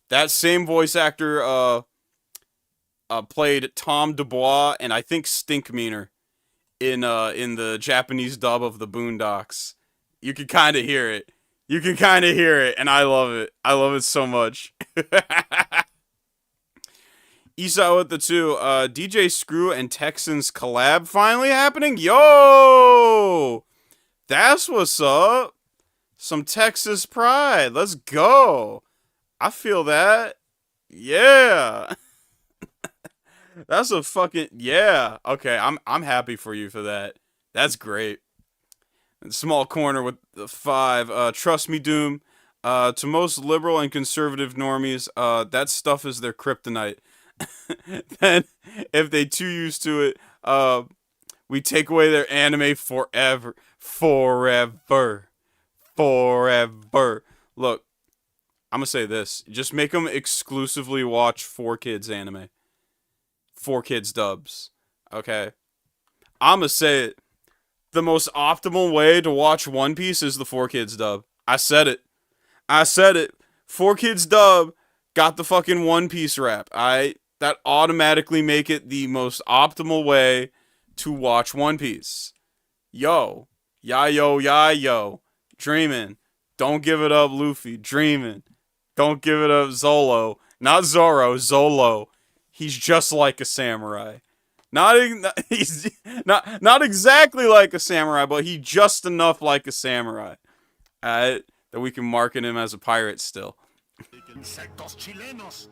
That same voice actor played Tom Dubois and I think Stinkmeaner in the Japanese dub of the Boondocks. You can kind of hear it. You can kind of hear it, and I love it. I love it so much. Esau with the 2. DJ Screw and Texans collab finally happening? Yo! That's what's up. Some Texas pride. Let's go. I feel that. Yeah. That's a fucking yeah. Okay, I'm happy for you for that. That's great. Small corner with the 5. Trust me, Doom. To most liberal and conservative normies, that stuff is their kryptonite. Then, if they too used to it, we take away their anime forever. Forever. Forever. Look, I'm gonna say this. Just make them exclusively watch 4Kids anime. 4Kids dubs. Okay? I'm gonna say it. The most optimal way to watch One Piece is the 4Kids dub. I said it. I said it. 4Kids dub got the fucking One Piece rap. That automatically make it the most optimal way to watch One Piece. Yo. Yo. Dreamin'. Don't give it up, Luffy. Dreamin'. Don't give it up, Zolo. Not Zoro, Zolo. He's just like a samurai. He's not exactly like a samurai, but he's just enough like a samurai. That we can market him as a pirate still. Insectos chilenos.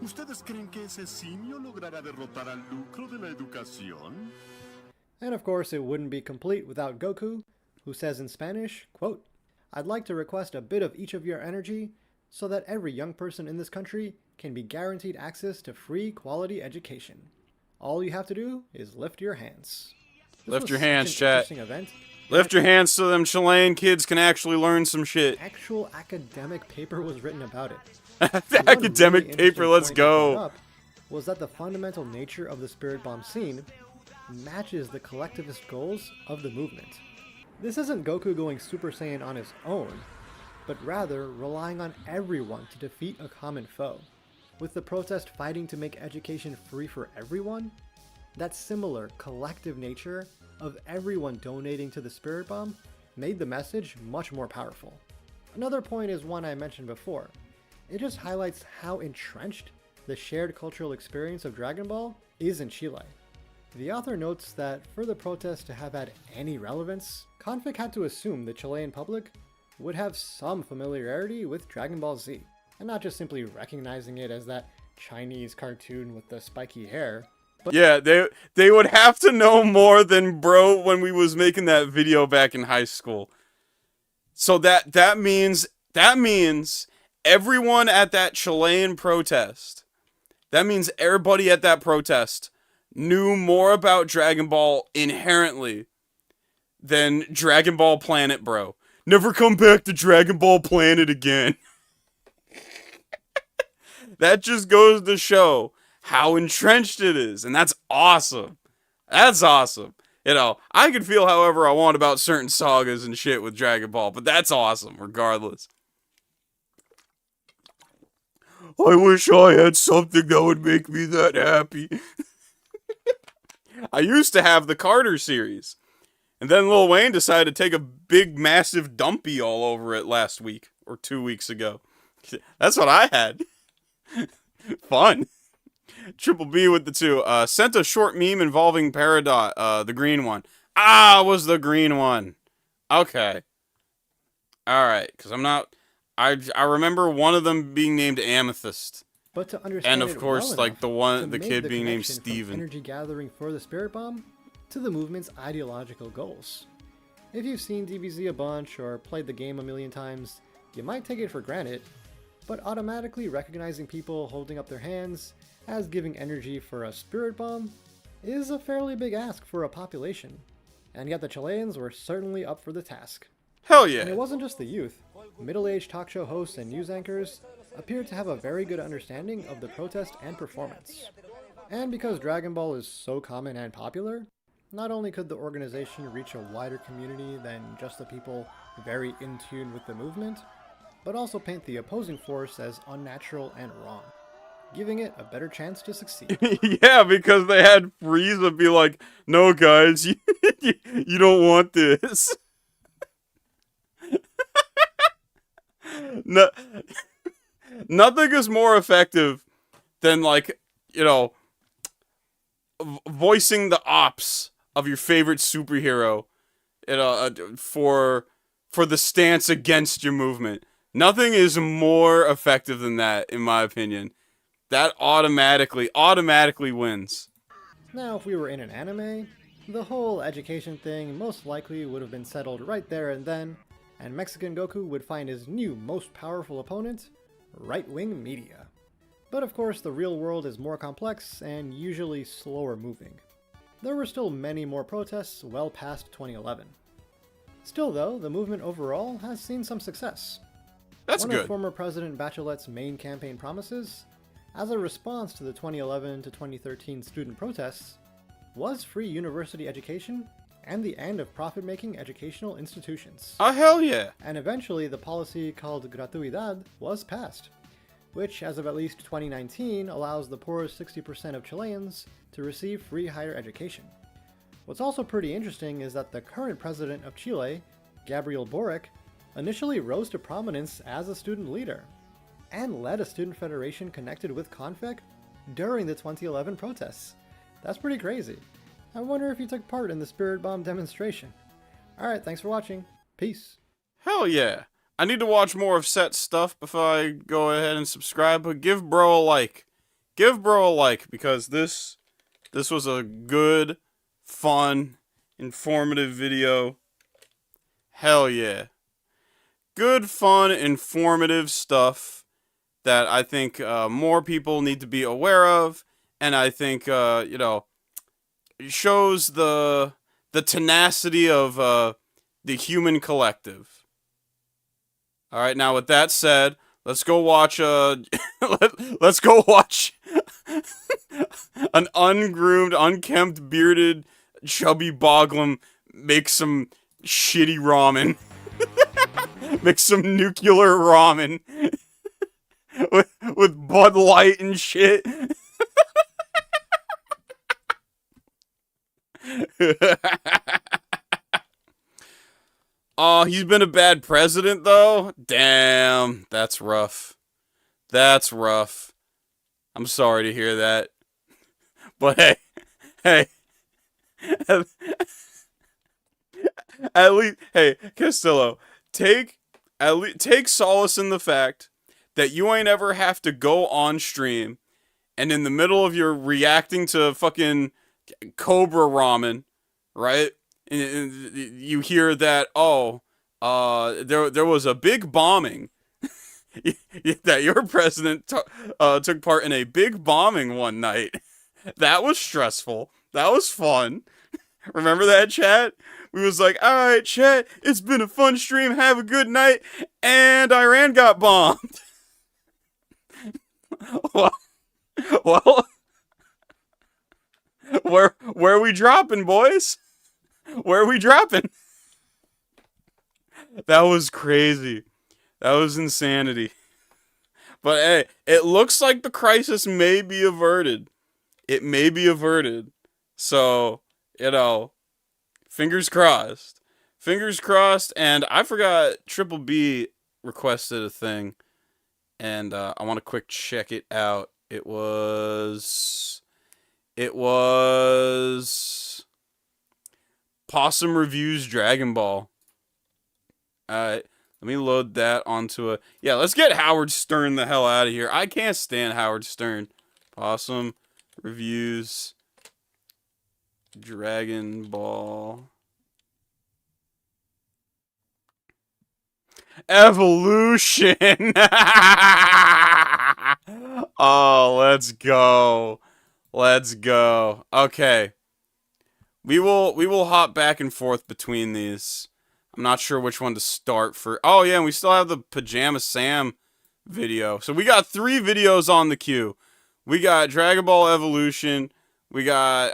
¿Ustedes creen que ese simio logrará derrotar al lucro de la educación? And of course, it wouldn't be complete without Goku, who says in Spanish, quote, "I'd like to request a bit of each of your energy so that every young person in this country can be guaranteed access to free quality education. All you have to do is lift your hands." Lift your hands, chat. Event. Lift your hands so them Chilean kids can actually learn some shit. Actual academic paper was written about it. The academic really paper, let's go. Up was that the fundamental nature of the Spirit Bomb scene matches the collectivist goals of the movement. This isn't Goku going Super Saiyan on his own, but rather relying on everyone to defeat a common foe. With the protest fighting to make education free for everyone, that similar collective nature of everyone donating to the Spirit Bomb made the message much more powerful. Another point is one I mentioned before. It just highlights how entrenched the shared cultural experience of Dragon Ball is in Chile. The author notes that for the protest to have had any relevance, Conflict had to assume the Chilean public would have some familiarity with Dragon Ball Z, and not just simply recognizing it as that Chinese cartoon with the spiky hair. But yeah, they would have to know more than bro when we was making that video back in high school. So that means everyone at that Chilean protest, that means everybody at that protest knew more about Dragon Ball inherently than Dragon Ball Planet, bro. Never come back to Dragon Ball Planet again. That just goes to show how entrenched it is, and that's awesome. That's awesome. You know, I can feel however I want about certain sagas and shit with Dragon Ball, but that's awesome, regardless. I wish I had something that would make me that happy. I used to have the Carter series, and then Lil Wayne decided to take a big, massive dumpy all over it last week, or 2 weeks ago. That's what I had. Fun. Triple B with the 2. Sent a short meme involving Peridot, the green one. Ah, it was the green one. Okay. Alright, because I'm not... I remember one of them being named Amethyst. But to understand and of course, like the kid being named Steven. Energy gathering for the Spirit Bomb to the movement's ideological goals. If you've seen DBZ a bunch or played the game a million times, you might take it for granted, but automatically recognizing people holding up their hands as giving energy for a Spirit Bomb is a fairly big ask for a population, and yet the Chileans were certainly up for the task. Hell yeah! And it wasn't just the youth. Middle-aged talk show hosts and news anchors appeared to have a very good understanding of the protest and performance. And because Dragon Ball is so common and popular, not only could the organization reach a wider community than just the people very in tune with the movement, but also paint the opposing force as unnatural and wrong, giving it a better chance to succeed. Yeah, because they had Frieza be like, no guys, you don't want this. No, nothing is more effective than, like, you know, voicing the ops of your favorite superhero, you know, for the stance against your movement. Nothing is more effective than that, in my opinion. That automatically wins. Now, if we were in an anime, the whole education thing most likely would have been settled right there and then, and Mexican Goku would find his new most powerful opponent, right-wing media. But of course, the real world is more complex and usually slower moving. There were still many more protests well past 2011. Still though, the movement overall has seen some success. That's One good. of former President Bachelet's main campaign promises, as a response to the 2011 to 2013 student protests, was free university education and the end of profit-making educational institutions. Oh, hell yeah! And eventually the policy called gratuidad was passed, which as of at least 2019 allows the poorest 60% of Chileans to receive free higher education. What's also pretty interesting is that the current president of Chile, Gabriel Boric, initially rose to prominence as a student leader, and led a student federation connected with CONFEC during the 2011 protests. That's pretty crazy. I wonder if he took part in the Spirit Bomb demonstration. Alright, thanks for watching. Peace. Hell yeah. I need to watch more of Set's stuff before I go ahead and subscribe, but give bro a like. Give bro a like, because this was a good, fun, informative video. Hell yeah. Good, fun, informative stuff that I think more people need to be aware of, and I think, you know, shows the tenacity of the human collective. All right, now with that said, let's go watch let's go watch an ungroomed, unkempt, bearded, chubby Boglum make some shitty ramen. Make some nuclear ramen with Bud Light and shit. Oh, he's been a bad president, though? Damn, that's rough. That's rough. I'm sorry to hear that. But hey. At least, hey, Castillo, take solace in the fact that you ain't ever have to go on stream and in the middle of your reacting to fucking Cobra Ramen, right? And you hear that, there was a big bombing that your president took part in a big bombing one night. That was stressful. That was fun. Remember that, chat? We was like, all right, chat, it's been a fun stream. Have a good night. And Iran got bombed. well, where are we dropping, boys? Where are we dropping? That was crazy. That was insanity. But hey, it looks like the crisis may be averted. It may be averted. So, you know, fingers crossed. Fingers crossed. And I forgot Triple B requested a thing. And I want to quick check it out. It was Possum Reviews Dragon Ball. Alright, let me load that onto a... Yeah, let's get Howard Stern the hell out of here. I can't stand Howard Stern. Possum Reviews Dragon Ball Evolution. Oh, let's go. Let's go. Okay. We will hop back and forth between these. I'm not sure which one to start for. Oh yeah, and we still have the Pajama Sam video. So we got 3 videos on the queue. We got Dragon Ball Evolution, we got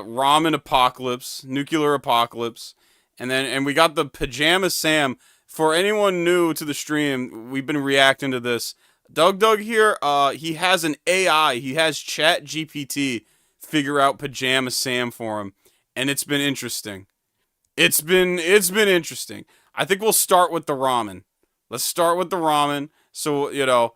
Ramen Apocalypse, Nuclear Apocalypse, and we got the Pajama Sam. For anyone new to the stream, we've been reacting to this. Doug here, he has an AI. He has Chat GPT figure out Pajama Sam for him, and it's been interesting. It's been interesting. I think we'll start with the ramen. Let's start with the ramen, so you know,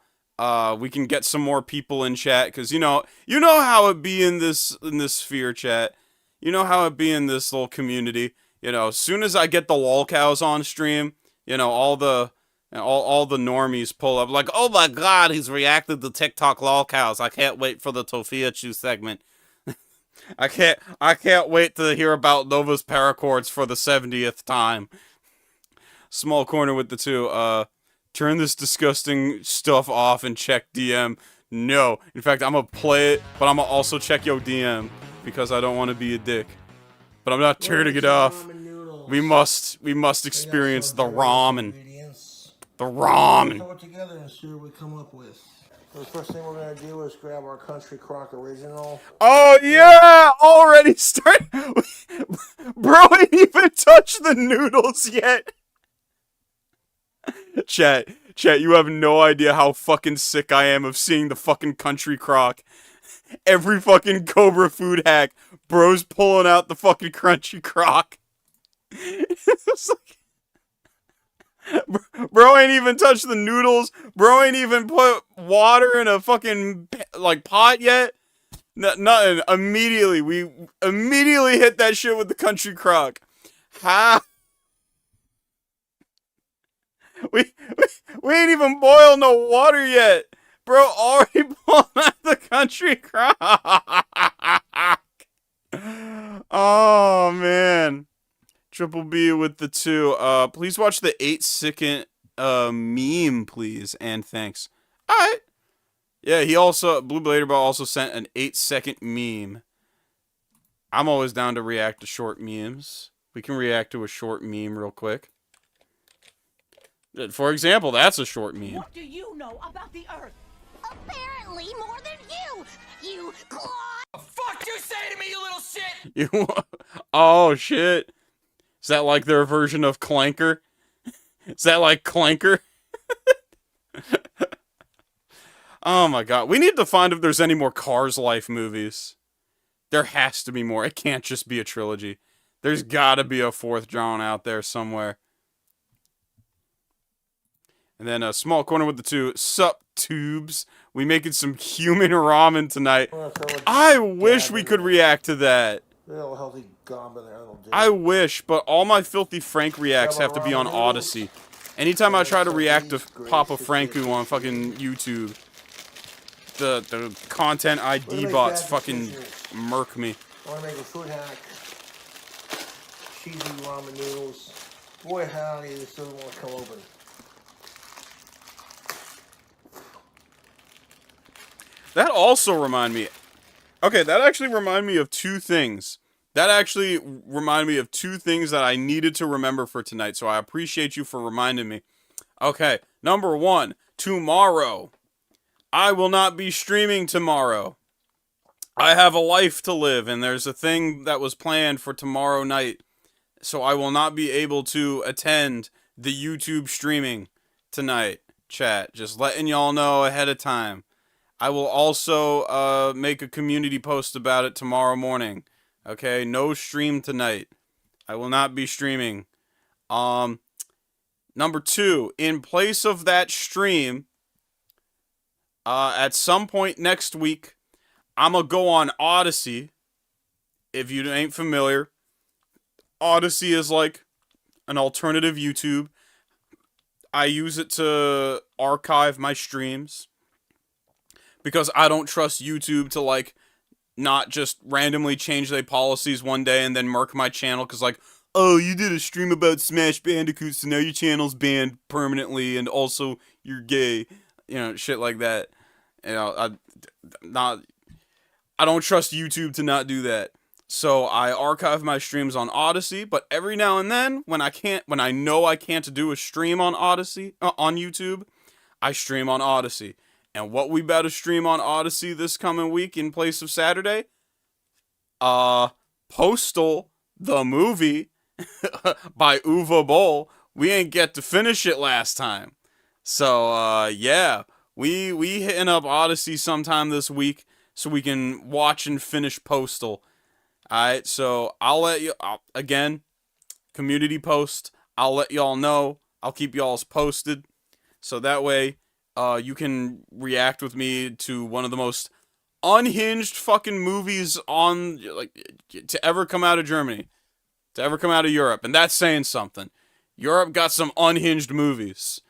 we can get some more people in chat, because you know how it be in this sphere chat. You know how it be in this little community. You know, as soon as I get the lolcows on stream, you know, all the normies pull up like, oh my god, he's reacted to TikTok lolcows. I can't wait for the Tofiachu segment. I can't wait to hear about Nova's paracords for the 70th time. Small corner with the 2. Turn this disgusting stuff off and check DM. No. In fact, I'm gonna play it, but I'm gonna also check your DM because I don't want to be a dick. But I'm not turning it off. We must experience the ramen. The ramen. Throw it together and see what we come up with. So the first thing we're gonna do is grab our Country Crock original. Oh yeah! Already start. Bro ain't even touched the noodles yet. Chat, you have no idea how fucking sick I am of seeing the fucking Country Crock. Every fucking Cobra food hack, bro's pulling out the fucking Crunchy Crock. It's like, bro ain't even touched the noodles. Bro ain't even put water in a fucking like pot yet. Nothing. Immediately, we immediately hit that shit with the Country Crock. Ha! We ain't even boiled no water yet. Bro already pulled out the Country Crock. Oh man. Triple B with the 2. Please watch the 8-second meme, please, and thanks. Alright. Yeah, he also, Blue Blader Ball also sent an 8-second meme. I'm always down to react to short memes. We can react to a short meme real quick. For example, that's a short meme. What do you know about the Earth? Apparently more than you clod! The fuck you say to me, you little shit? You, oh shit. Is that like their version of Clanker? Is that like Clanker? Oh my god. We need to find if there's any more Cars Life movies. There has to be more. It can't just be a trilogy. There's gotta be a 4th drawn out there somewhere. And then a small corner with the 2. Sup, tubes. We making some human ramen tonight. I wish we could react to that. Real healthy gum in there. I wish, but all my Filthy Frank reacts have to be on Odyssey. Anytime I try to react to Papa Franku on fucking YouTube, the content ID bots fucking murk me. I want to make a food hack. Cheesy ramen noodles. Boy howdy, this doesn't want to come open. That also remind me. Okay, that actually reminded me of two things. That actually reminded me of two things that I needed to remember for tonight, so I appreciate you for reminding me. Okay, number one, tomorrow. I will not be streaming tomorrow. I have a life to live, and there's a thing that was planned for tomorrow night, so I will not be able to attend the YouTube streaming tonight, chat. Just letting y'all know ahead of time. I will also make a community post about it tomorrow morning. Okay, no stream tonight. I will not be streaming. Number two, in place of that stream, at some point next week, I'm gonna go on Odyssey. If you ain't familiar, Odyssey is like an alternative YouTube. I use it to archive my streams because I don't trust YouTube to like not just randomly change their policies one day and then murk my channel because like, oh, you did a stream about Smash Bandicoot, so now your channel's banned permanently, and also you're gay, you know, shit like that. You know, I don't trust YouTube to not do that. So I archive my streams on Odyssey, but every now and then, when I know I can't do a stream on Odyssey, on YouTube, I stream on Odyssey. And what we better stream on Odyssey this coming week in place of Saturday? Postal, the movie, by Uwe Boll. We ain't get to finish it last time. So, yeah. We hitting up Odyssey sometime this week so we can watch and finish Postal. Alright, so I'll let you, again, community post. I'll let y'all know. I'll keep y'all posted. So that way, you can react with me to one of the most unhinged fucking movies on, like, to ever come out of Germany. To ever come out of Europe. And that's saying something. Europe got some unhinged movies.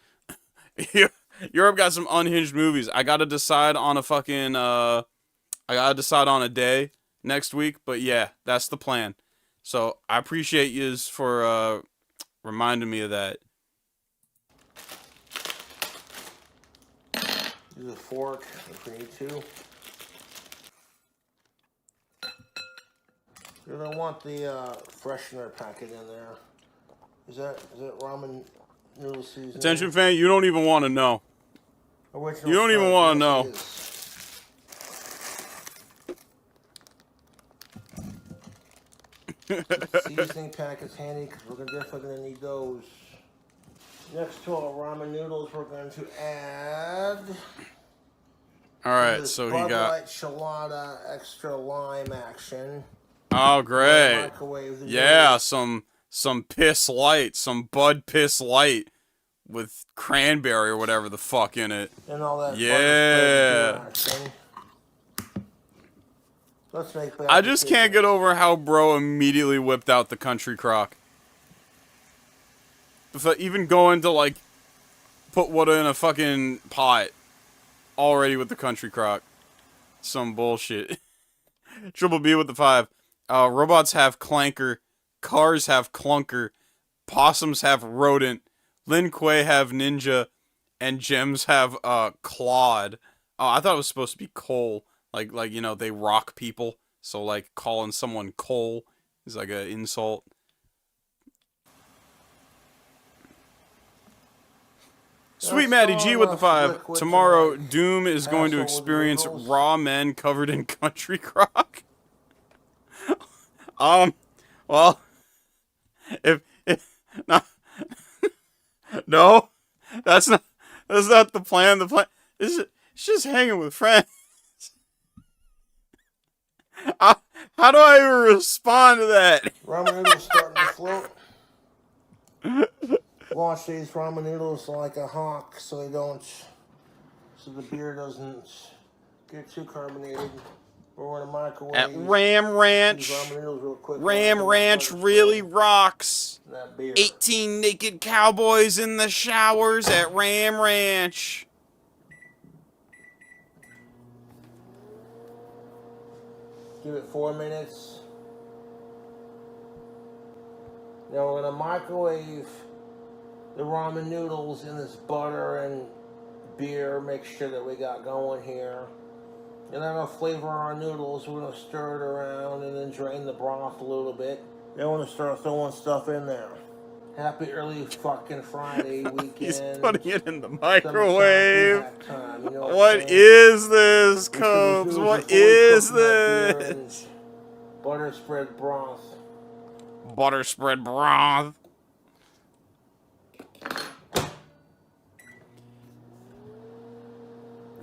Europe got some unhinged movies. I gotta decide on a fucking, I gotta decide on a day next week. But yeah, that's the plan. So I appreciate yous for, reminding me of that. Use a fork if we need to. You're gonna want the freshener packet in there. Is that ramen noodle seasoning? Attention fan, you don't even want to know. Original you don't even want to know. Seasoning packets handy because we're definitely gonna need those. Next to our ramen noodles, we're going to add. All right, so he got Light Chelada extra lime action. Oh, great! Yeah, some piss light, some Bud Piss Light with cranberry or whatever the fuck in it. And all that. Yeah. Let's make. I just can't get over how bro immediately whipped out the country crock. Even going to like put water in a fucking pot already with the country crock. Some bullshit. Triple B with the 5. Robots have clanker. Cars have clunker. Possums have rodent. Lin Kuei have ninja. And gems have clawed. Oh, I thought it was supposed to be coal. Like you know, they rock people. So like calling someone coal is like an insult. Sweet Maddie G with the 5. Tomorrow, Doom is going to experience raw men covered in country crock. Well, if no, that's not the plan. The plan is it's just hanging with friends. How do I even respond to that? Ramen noodles starting to float. Wash these ramen noodles like a hawk so the beer doesn't get too carbonated. We're in a microwave. At Ram Ranch. Ram Ranch really rocks. 18 naked cowboys in the showers at Ram Ranch. Give it 4 minutes. Now we're gonna microwave the ramen noodles in this butter and beer mixture that we got going here. And then I'll flavor our noodles. We're gonna stir it around and then drain the broth a little bit. Then we're gonna start throwing stuff in there. Happy early fucking Friday weekend. He's putting it in the microwave. Time, you know what is this, Cobes? What is this? Butter spread broth. Butter spread broth.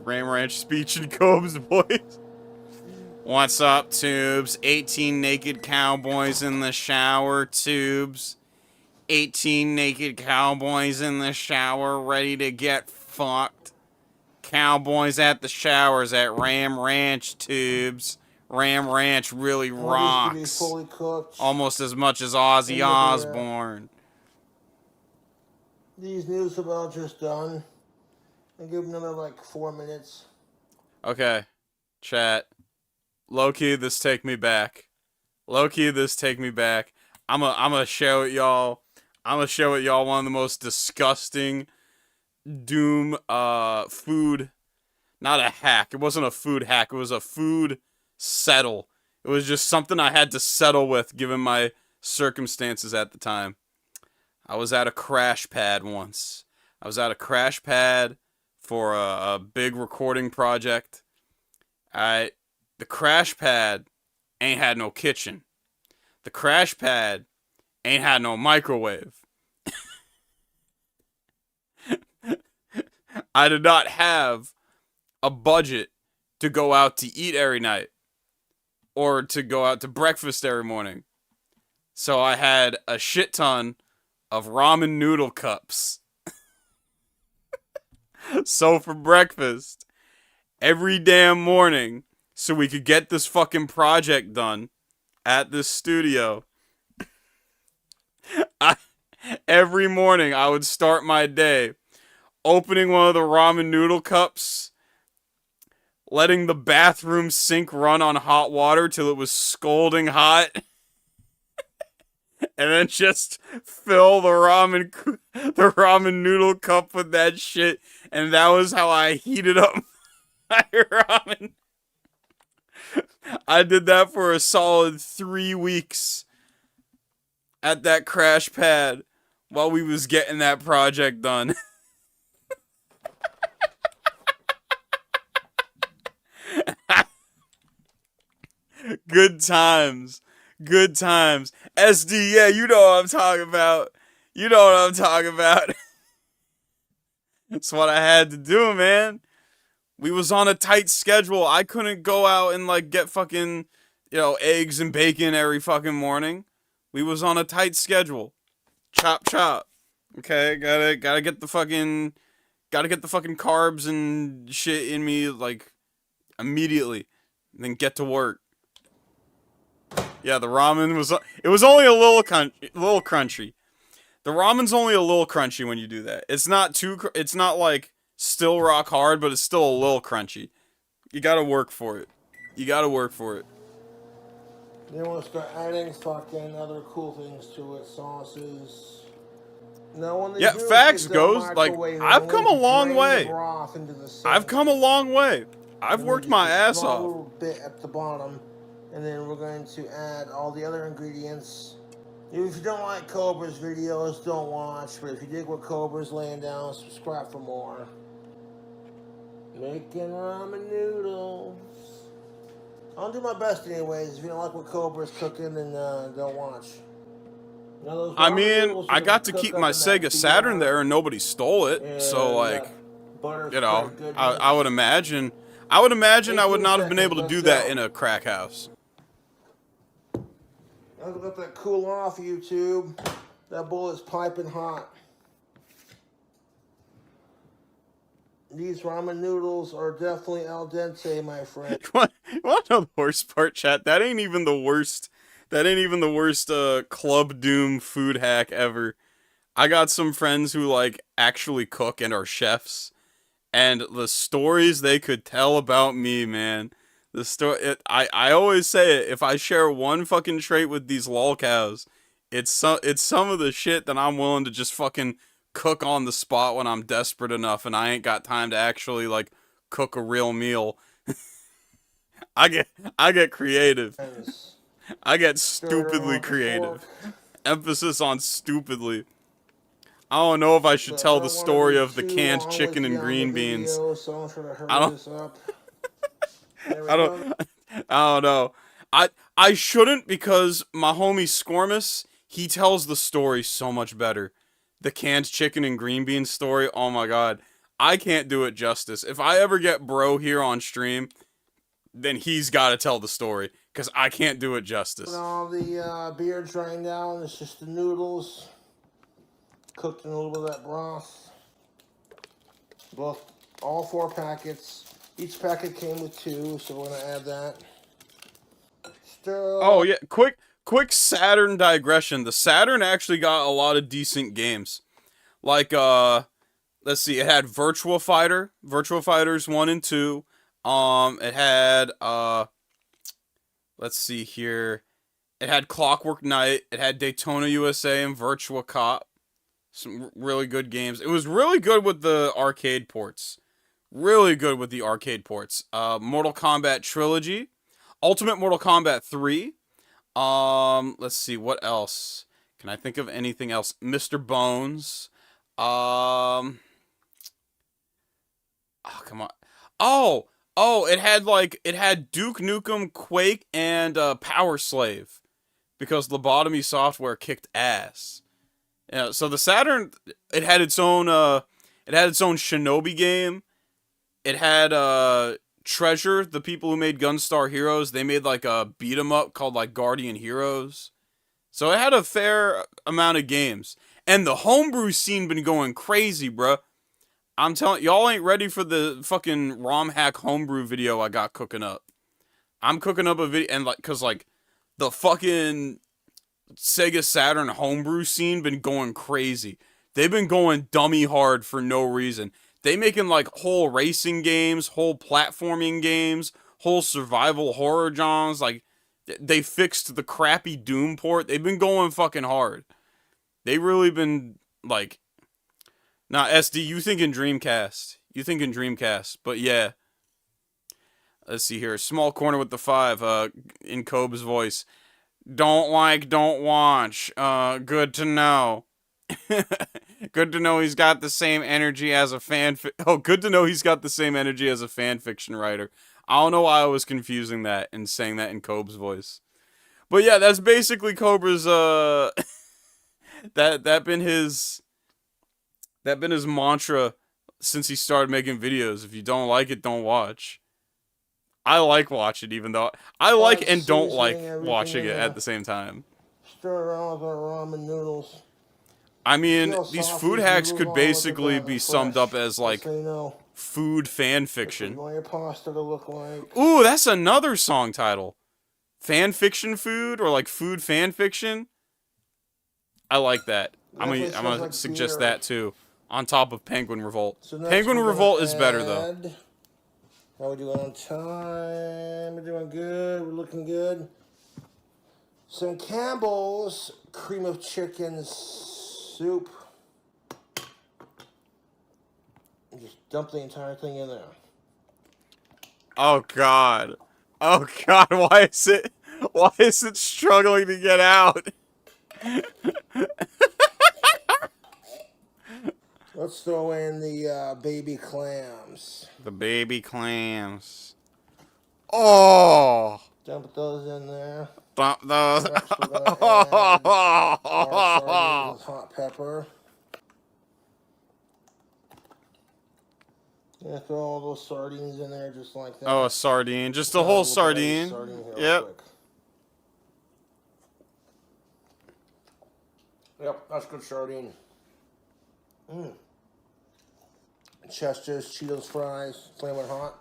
Ram Ranch speech in Cobes' voice. What's up, tubes? 18 naked cowboys in the shower, tubes. 18 naked cowboys in the shower, ready to get fucked. Cowboys at the showers at Ram Ranch, tubes. Ram Ranch really rocks. Fully cooked. Almost as much as Ozzy Osbourne. These noodles are about just done. And give them another like 4 minutes. Okay, chat. Low-key, this take me back. Low-key, this take me back. I'm gonna show it y'all. I'm gonna show it y'all one of the most disgusting Doom food. Not a hack. It wasn't a food hack. It was a food settle. It was just something I had to settle with given my circumstances at the time. I was at a crash pad once. I was at a crash pad for a big recording project. The crash pad ain't had no kitchen. The crash pad ain't had no microwave. I did not have a budget to go out to eat every night or to go out to breakfast every morning. So I had a shit ton of ramen noodle cups. So for breakfast, every damn morning, so we could get this fucking project done at this studio, every morning I would start my day opening one of the ramen noodle cups, letting the bathroom sink run on hot water till it was scalding hot, and then just fill the ramen noodle cup with that shit, and that was how I heated up my ramen. I did that for a solid 3 weeks at that crash pad while we was getting that project done. Good times. Good times. SD, yeah, you know what I'm talking about. You know what I'm talking about. That's what I had to do, man. We was on a tight schedule. I couldn't go out and like get fucking, eggs and bacon every fucking morning. We was on a tight schedule. Chop chop. Okay, gotta get the fucking carbs and shit in me like immediately. And then get to work. Yeah, the ramen was only a little crunchy. The ramen's only a little crunchy when you do that. It's not like still rock hard, but it's still a little crunchy. You gotta work for it. You gotta work for it. Then we'll start adding fucking other cool things to it, sauces. No, when Yeah, facts goes, like, I've come a long way. I've come a long way. I've worked my ass off. A little bit at the bottom, and then we're going to add all the other ingredients. If you don't like Cobra's videos, don't watch. But if you dig what Cobra's laying down, subscribe for more. Making ramen noodles. I'll do my best anyways. If you don't like what Cobra's cooking, then don't watch. I mean, I got to keep my Sega Saturn there and nobody stole it. So, like, I would imagine I would not have been able to do that in a crack house. I'll let that cool off, YouTube. That bowl is piping hot. These ramen noodles are definitely al dente, my friend. You want to know the worst part, chat? That ain't even the worst. That ain't even the worst Club Doom food hack ever. I got some friends who like actually cook and are chefs, and the stories they could tell about me, man. I always say it. If I share one fucking trait with these lolcows, it's some of the shit that I'm willing to just fucking cook on the spot when I'm desperate enough and I ain't got time to actually like cook a real meal. I get creative. Friends. I get Stir it around stupidly with the creative. fork. Emphasis on stupidly. I don't know if I should tell the story of the canned chicken and green beans. So I'm trying to hurry I don't. this up. There we I go. don't. I don't know. I shouldn't because my homie Scormus, he tells the story so much better. The canned chicken and green beans story. Oh my god, I can't do it justice. If I ever get bro here on stream, then he's got to tell the story because I can't do it justice. When all the beer drained down, it's just the noodles cooked in a little bit of that broth. All 4 packets. Each packet came with 2, so we're gonna add that. Stir. Oh yeah, quick Saturn digression. The Saturn actually got a lot of decent games. Like let's see, it had Virtua Fighters 1 and 2. It had let's see here. It had Clockwork Knight, it had Daytona USA and Virtua Cop. Some really good games. It was really good with the arcade ports. Really good with the arcade ports. Mortal Kombat Trilogy, Ultimate Mortal Kombat 3. Let's see, what else? Can I think of anything else? Mr. Bones. Oh, come on. It had Duke Nukem, Quake, and Power Slave. Because Lobotomy Software kicked ass. Yeah, so the Saturn, it had its own Shinobi game. It had Treasure, the people who made Gunstar Heroes, they made like a beat 'em up called like Guardian Heroes. So it had a fair amount of games. And the homebrew scene been going crazy, bruh. I'm telling y'all ain't ready for the fucking ROM hack homebrew video I got cooking up. I'm cooking up a video and like cuz like the fucking Sega Saturn homebrew scene been going crazy. They've been going dummy hard for no reason. They making like whole racing games, whole platforming games, whole survival horror genres. Like they fixed the crappy Doom port. They've been going fucking hard. They really been like. Nah, SD, you thinking Dreamcast? You thinking Dreamcast? But yeah. Let's see here. Small corner with the 5. In Cobe's voice. Don't like, don't watch. Good to know. Good to know he's got the same energy as a good to know he's got the same energy as a fan fiction writer. I don't know why I was confusing that and saying that in Cobe's voice. But yeah, that's basically Cobra's that been his mantra since he started making videos. If you don't like it, don't watch. I like watching, even though I like and don't like watching it at the same time. Stir around with our ramen noodles. I mean, these food hacks could basically be summed up as like food fan fiction. Want your pasta to look like. Ooh, that's another song title. Fan fiction food or like food fan fiction. I like that. I'm gonna suggest that too. On top of Penguin Revolt. So Penguin Revolt is better though. How we doing on time? We're doing good. We're looking good. Some Campbell's cream of chicken soup. And just dump the entire thing in there. Oh god. Oh god, why is it struggling to get out? Let's throw in the baby clams. The baby clams. Oh! Dump those in there. Dump those. Next, we're gonna add our sardines with hot pepper. Yeah, throw all those sardines in there just like that. Oh, a sardine. Just a whole sardine. Yep. Yep, that's good sardine. Chester's Cheetos fries, flaming hot.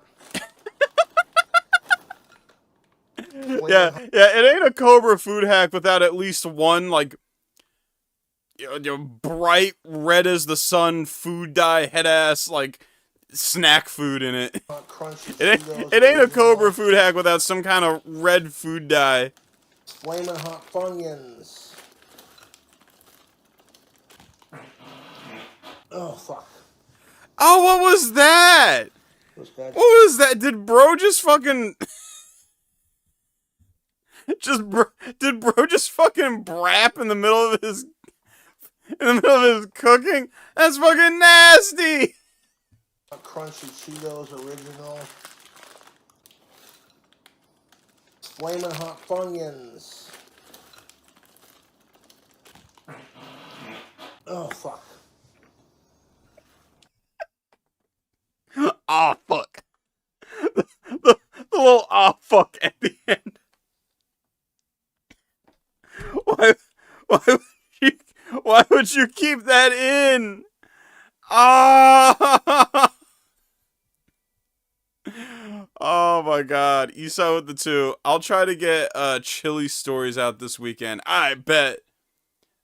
Yeah, it ain't a Cobra food hack without at least one, like, bright red as the sun food dye head ass, like, snack food in it. It ain't a Cobra food hack without some kind of red food dye. Flaming hot Funyuns. Oh, fuck. Oh, what was that? What was that? Did bro just fucking... Did bro just fucking brap in the middle of his cooking? That's fucking nasty. Crunchy Cheetos original. Flamin' Hot Funyuns. Oh fuck. Oh fuck. The little oh fuck at the end. Why would you, why would you keep that in? Ah! Oh my god. Esau with the 2. I'll try to get chili stories out this weekend. I bet.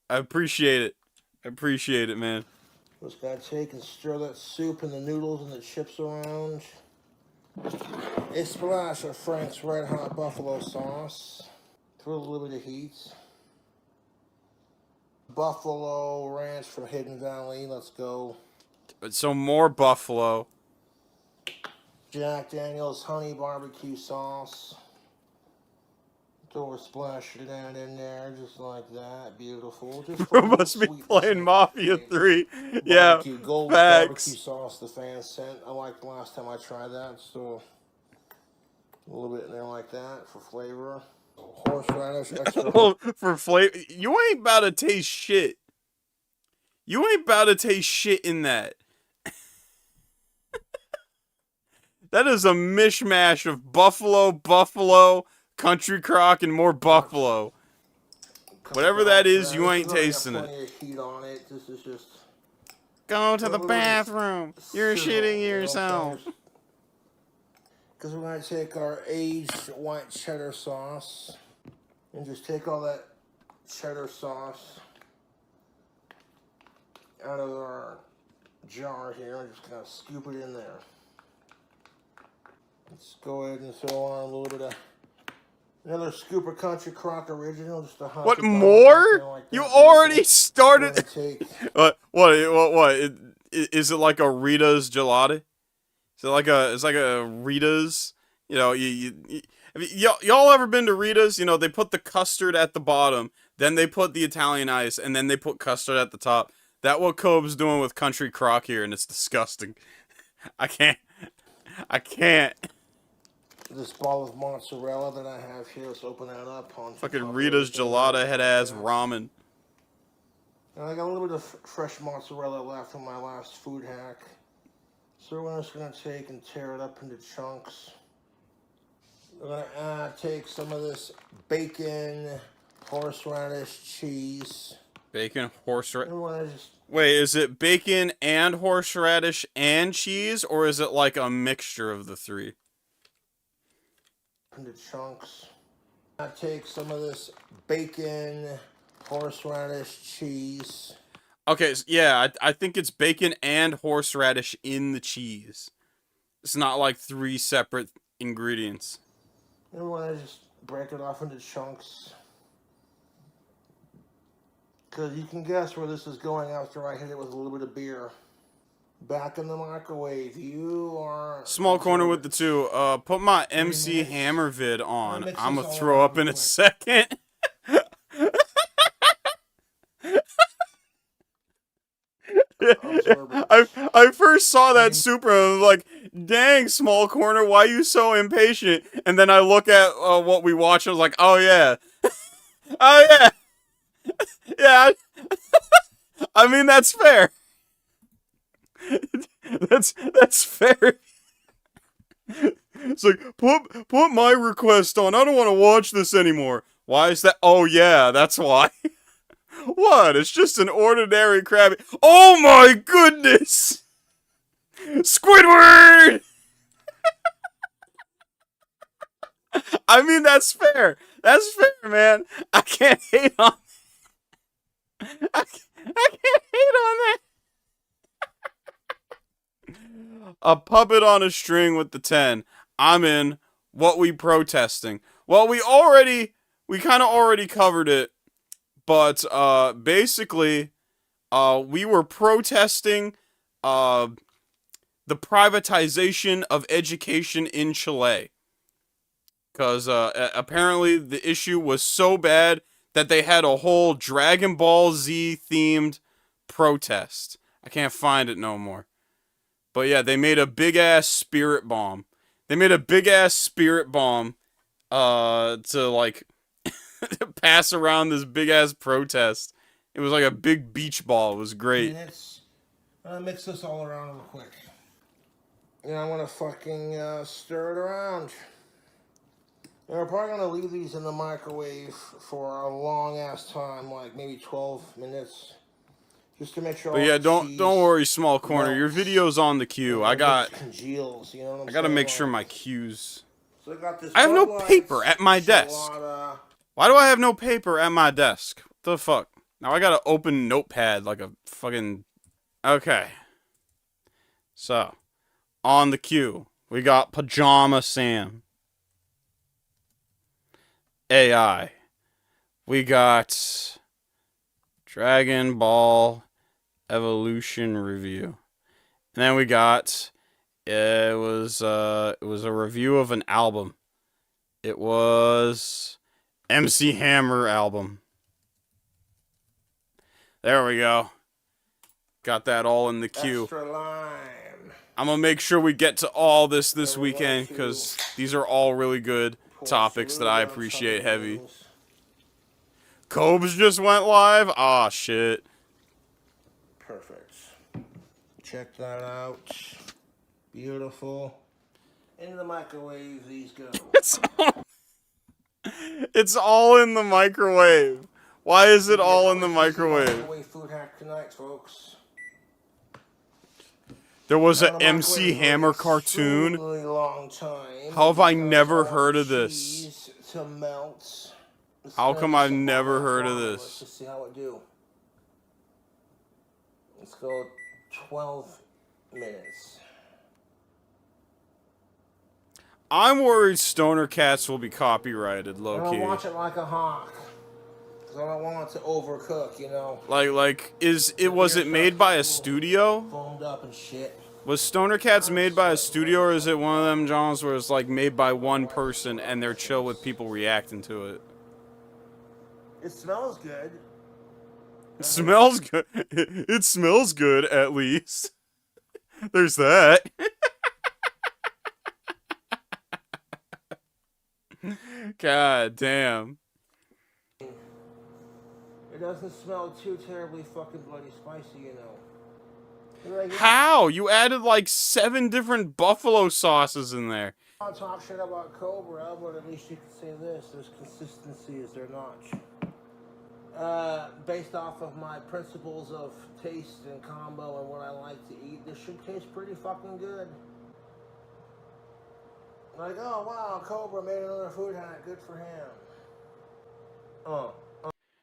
I appreciate it. I appreciate it, man. Just gotta take and stir that soup and the noodles and the chips around. A splash of Frank's Red Hot Buffalo sauce. Throw a little bit of heat. Buffalo Ranch from Hidden Valley. Let's go. So more buffalo. Jack Daniel's Honey Barbecue Sauce. Throw a splash of that in there, just like that. Beautiful. Just Bro must be playing Mafia 3. Yeah, barbecue, gold facts. barbecue sauce the fans sent. I liked the last time I tried that, so a little bit in there like that for flavor. Horseradish extra. For flavor. You ain't about to taste shit. You ain't about to taste shit in that. That is a mishmash of buffalo, country crock, and more buffalo. Whatever that is, you ain't tasting it. Plenty of heat on it. This is just go to the bathroom. You're shitting yourself. Because we're going to take our aged white cheddar sauce and just take all that cheddar sauce out of our jar here and just kind of scoop it in there. Let's go ahead and throw on a little bit of another scoop of Country Crock Original. Just a hot. What more? Like you already started. What? Is it like a Rita's gelati? Is it like a? It's like a Rita's. You know, y'all ever been to Rita's? You know, they put the custard at the bottom, then they put the Italian ice, and then they put custard at the top. That's what Cobe's doing with Country Crock here, and it's disgusting. I can't. This ball of mozzarella that I have here, let's open that up. On fucking Rita's gelata head ass ramen. And I got a little bit of fresh mozzarella left from my last food hack. So we're just going to take and tear it up into chunks. We're going to take some of this bacon, horseradish, cheese. Bacon, horseradish. Wait, is it bacon and horseradish and cheese, or is it like a mixture of the three? Into chunks. I take some of this bacon, horseradish, cheese. Okay, so yeah, I think it's bacon and horseradish in the cheese. It's not like 3 separate ingredients. And we want to just break it off into chunks. Because you can guess where this is going after I hit it with a little bit of beer. Back in the microwave. You are... Small corner with the 2. Put my MC Hammer vid on. I'm gonna throw up in a second. I first saw that super and I was like, dang, Small Corner, why are you so impatient? And then I look at what we watched and I was like, oh yeah. Oh yeah. Yeah. I mean, that's fair. That's fair. It's like, put my request on. I don't want to watch this anymore. Why is that? Oh yeah, that's why. What? It's just an ordinary crabby. Oh my goodness! Squidward! I mean, that's fair. That's fair, man. I can't hate on. I can't hate on that. A puppet on a string with the 10. I'm in. What we protesting? Well, we kind of already covered it. But basically, we were protesting the privatization of education in Chile. Because apparently the issue was so bad that they had a whole Dragon Ball Z themed protest. I can't find it no more. But yeah, they made a big ass spirit bomb. They made a big ass spirit bomb to like pass around this big ass protest. It was like a big beach ball. It was great. Minutes. I'm gonna mix this all around real quick. And I'm gonna fucking stir it around. And we're probably gonna leave these in the microwave for a long ass time, like maybe 12 minutes. Just to make sure. But yeah, don't worry, Small Corner. Your video's on the queue. I got. Congeals, you know what I'm I gotta saying? make sure my cues. So I got this. I have no Bud paper Lights, at my desk. Enchilada. Why do I have no paper at my desk? What the fuck? Now I gotta open Notepad like a fucking. Okay. So, on the queue, we got Pajama Sam. AI. We got Dragon Ball Evolution Review. And then we got it was a review of an album. It was MC Hammer album. There we go. Got that all in the queue. Extra lime. I'm gonna make sure we get to all this weekend because these are all really good topics that I appreciate heavy. Cobes just went live? Aw, shit. Perfect. Check that out. Beautiful. In the microwave, these go. It's all in the microwave. Why is it all in the microwave? Microwave food hack tonight, folks. There was an MC Hammer cartoon. Long time. How have I never heard of this? To melt. How come I've never heard of this? Let's just see how it do. Let's go 12 minutes. I'm worried Stoner Cats will be copyrighted, low I key. don't watch it like a hawk. Cause I don't want it to overcook, you know. Was it made by a studio? Foamed up and shit. Was Stoner Cats made by a studio, or is it one of them genres where it's like made by one person and they're chill with people reacting to it? It smells good. It smells good. It smells good, at least. There's that. God damn. It doesn't smell too terribly fucking bloody spicy, you know. Like, How? You added like 7 different buffalo sauces in there. I don't talk shit about Cobra, but at least you can say this. There's consistency, is there not? Based off of my principles of taste and combo and what I like to eat, this should taste pretty fucking good. Like, oh wow, Cobra made another food hack. Good for him.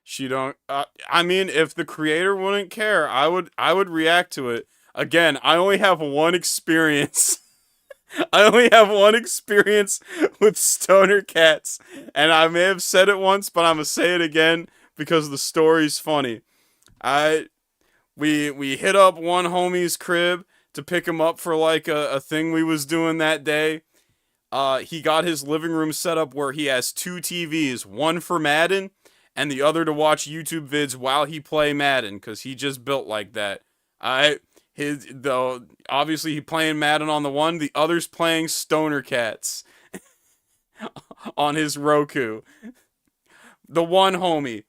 She don't. I mean, if the creator wouldn't care, I would react to it. Again, I only have one experience. I only have one experience with Stoner Cats, and I may have said it once, but I'm gonna say it again because the story's funny. We hit up one homie's crib to pick him up for like a thing we was doing that day. He got his living room set up where he has 2 TVs, one for Madden and the other to watch YouTube vids while he play Madden, because he just built like that. Obviously he playing Madden on the one, the other's playing Stoner Cats on his Roku. The one homie,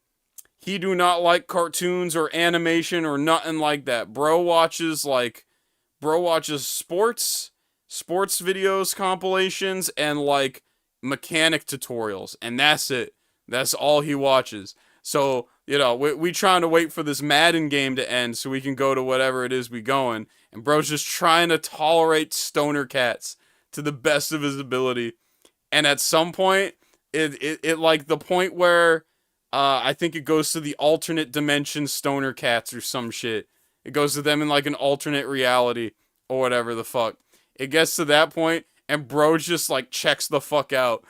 he do not like cartoons or animation or nothing like that. Bro watches sports videos, compilations, and like mechanic tutorials, and that's it. That's all he watches. So, you know, we trying to wait for this Madden game to end so we can go to whatever it is we going, and bro's just trying to tolerate Stoner Cats to the best of his ability. And at some point, it like the point where I think it goes to the alternate dimension Stoner Cats or some shit. It goes to them in like an alternate reality or whatever the fuck. It gets to that point, and bro just like checks the fuck out,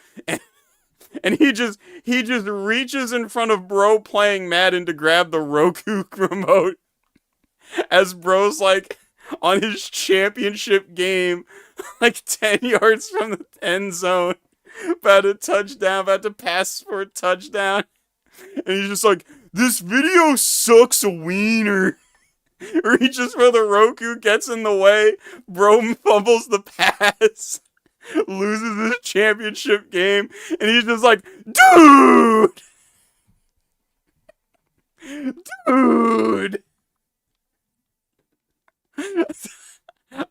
and he just reaches in front of bro playing Madden to grab the Roku remote, as bro's like on his championship game, like 10 yards from the end zone, about to touchdown, about to pass for a touchdown. And he's just like, this video sucks a wiener. Reaches for the Roku, gets in the way. Bro fumbles the pass. Loses his championship game. And he's just like, dude! Dude!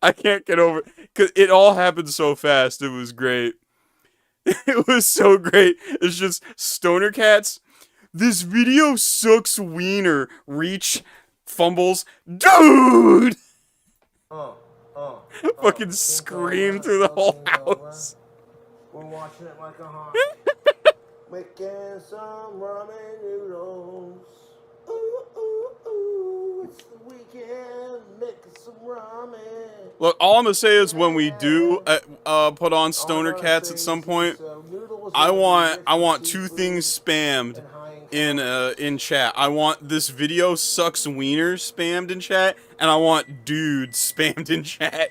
I can't get over it. Because it all happened so fast. It was great. It was so great. It's just stoner cats. This video sucks wiener. Reach, fumbles. Dude! Fucking scream through the whole house. We're watching it like a hawk. Making some ramen noodles. Ooh, ooh, ooh. It's the weekend. Making some ramen. Look, all I'm gonna say is when we do put on Stoner Cats at some point, I want two things spammed in chat. I want this video sucks wieners spammed in chat, and I want dude spammed in chat.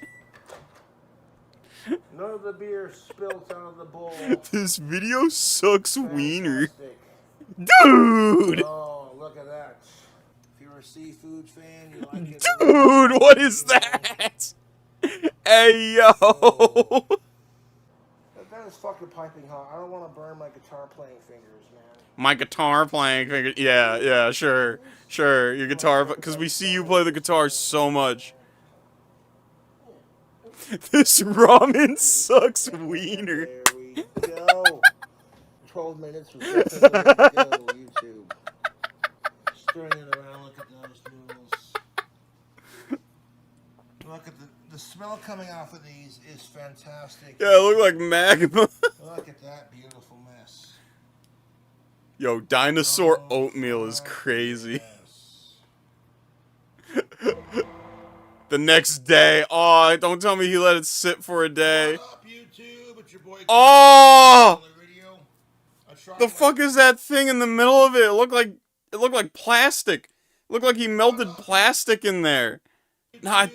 None of the beer spilt out of the bowl. This video sucks wiener. Dude! Oh, look at that. If you're a seafood fan, you like it. Dude, what is that? Hey, yo! That is fucking piping hot. I don't want to burn my guitar playing fingers, man. My guitar playing fingers. Yeah, sure. Sure, your guitar, because we see you play the guitar so much. This ramen sucks wiener. There we go. 12 minutes was definitely the way to go, YouTube. Stirring it around, look at those noodles. Look at the smell coming off of these is fantastic. Yeah, it look like magma. Look at that beautiful mess. Yo, dinosaur oatmeal is crazy. The next day, oh, don't tell me he let it sit for a day. Oh! The fuck is that thing in the middle of it? It looked like plastic. It looked like he melted plastic in there. No, I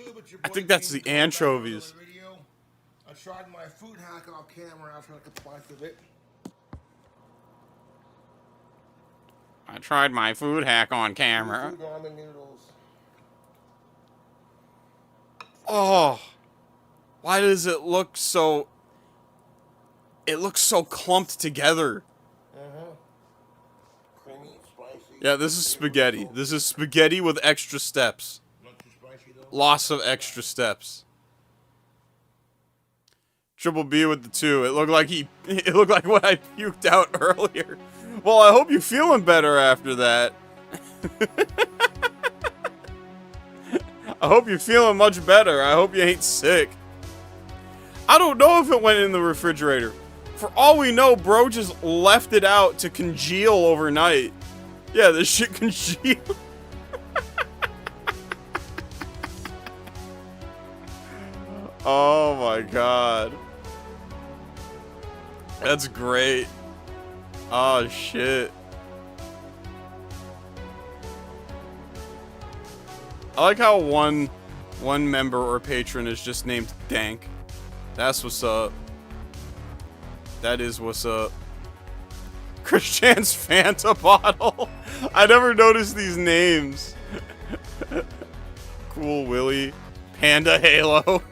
think that's the anchovies. I tried my food hack off camera after I could slice of it. I tried my food hack on camera. Ramen noodles. Oh, why does it look so... It looks so clumped together. Creamy, spicy. Yeah, this is spaghetti. This is spaghetti with extra steps. Not too spicy though. Lots of extra steps. Triple B with the 2. It looked like what I puked out earlier. Well, I hope you're feeling better after that. I hope you're feeling much better. I hope you ain't sick. I don't know if it went in the refrigerator. For all we know, bro just left it out to congeal overnight. Yeah, this shit congealed. Oh my god. That's great. Oh shit. I like how one member or patron is just named Dank. That's what's up. That is what's up. Christian's Fanta bottle. I never noticed these names. Cool Willie. Panda Halo.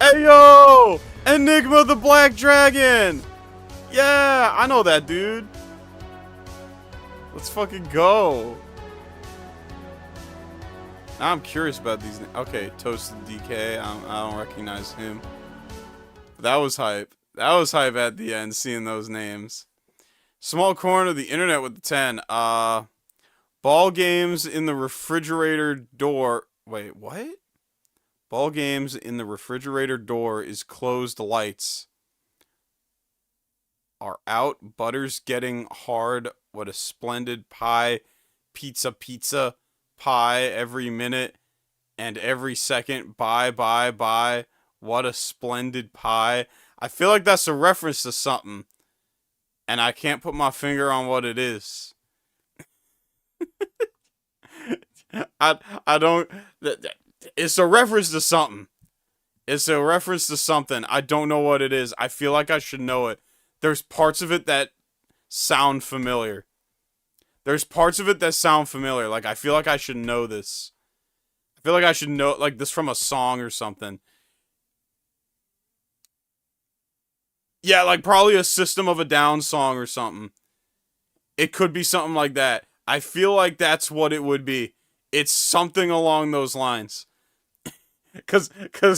Hey yo! Enigma the Black Dragon! Yeah, I know that dude. Let's fucking go. Now I'm curious about these. Okay, Toasted DK. I don't recognize him. That was hype. That was hype at the end, seeing those names. Small corner of the internet with the 10. Ball games in the refrigerator door. Wait, what? Ball games in the refrigerator door is closed lights. Are out. Butter's getting hard. What a splendid pie. Pizza pie every minute and every second. Bye. What a splendid pie. I feel like that's a reference to something. And I can't put my finger on what it is. I don't... It's a reference to something. It's a reference to something. I don't know what it is. I feel like I should know it. There's parts of it that sound familiar. Like, I feel like I should know this. I feel like I should know, like, this from a song or something. Yeah, like, probably a System of a Down song or something. It could be something like that. I feel like that's what it would be. It's something along those lines. Cause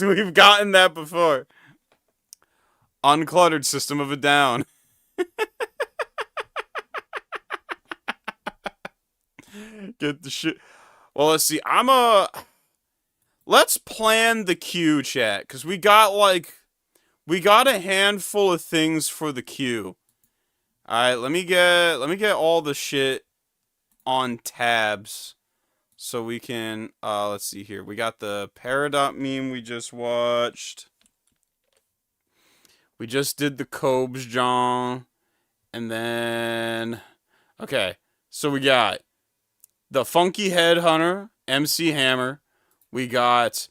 we've gotten that before. Uncluttered System of a Down. Get the shit. Well, let's see. Let's plan the queue, chat, cause we got a handful of things for the queue. All right, let me get all the shit on tabs. So we can, let's see here. We got the Peridot meme we just watched. We just did the Cobes John. And then, okay. So we got the Funky Headhunter, MC Hammer. We got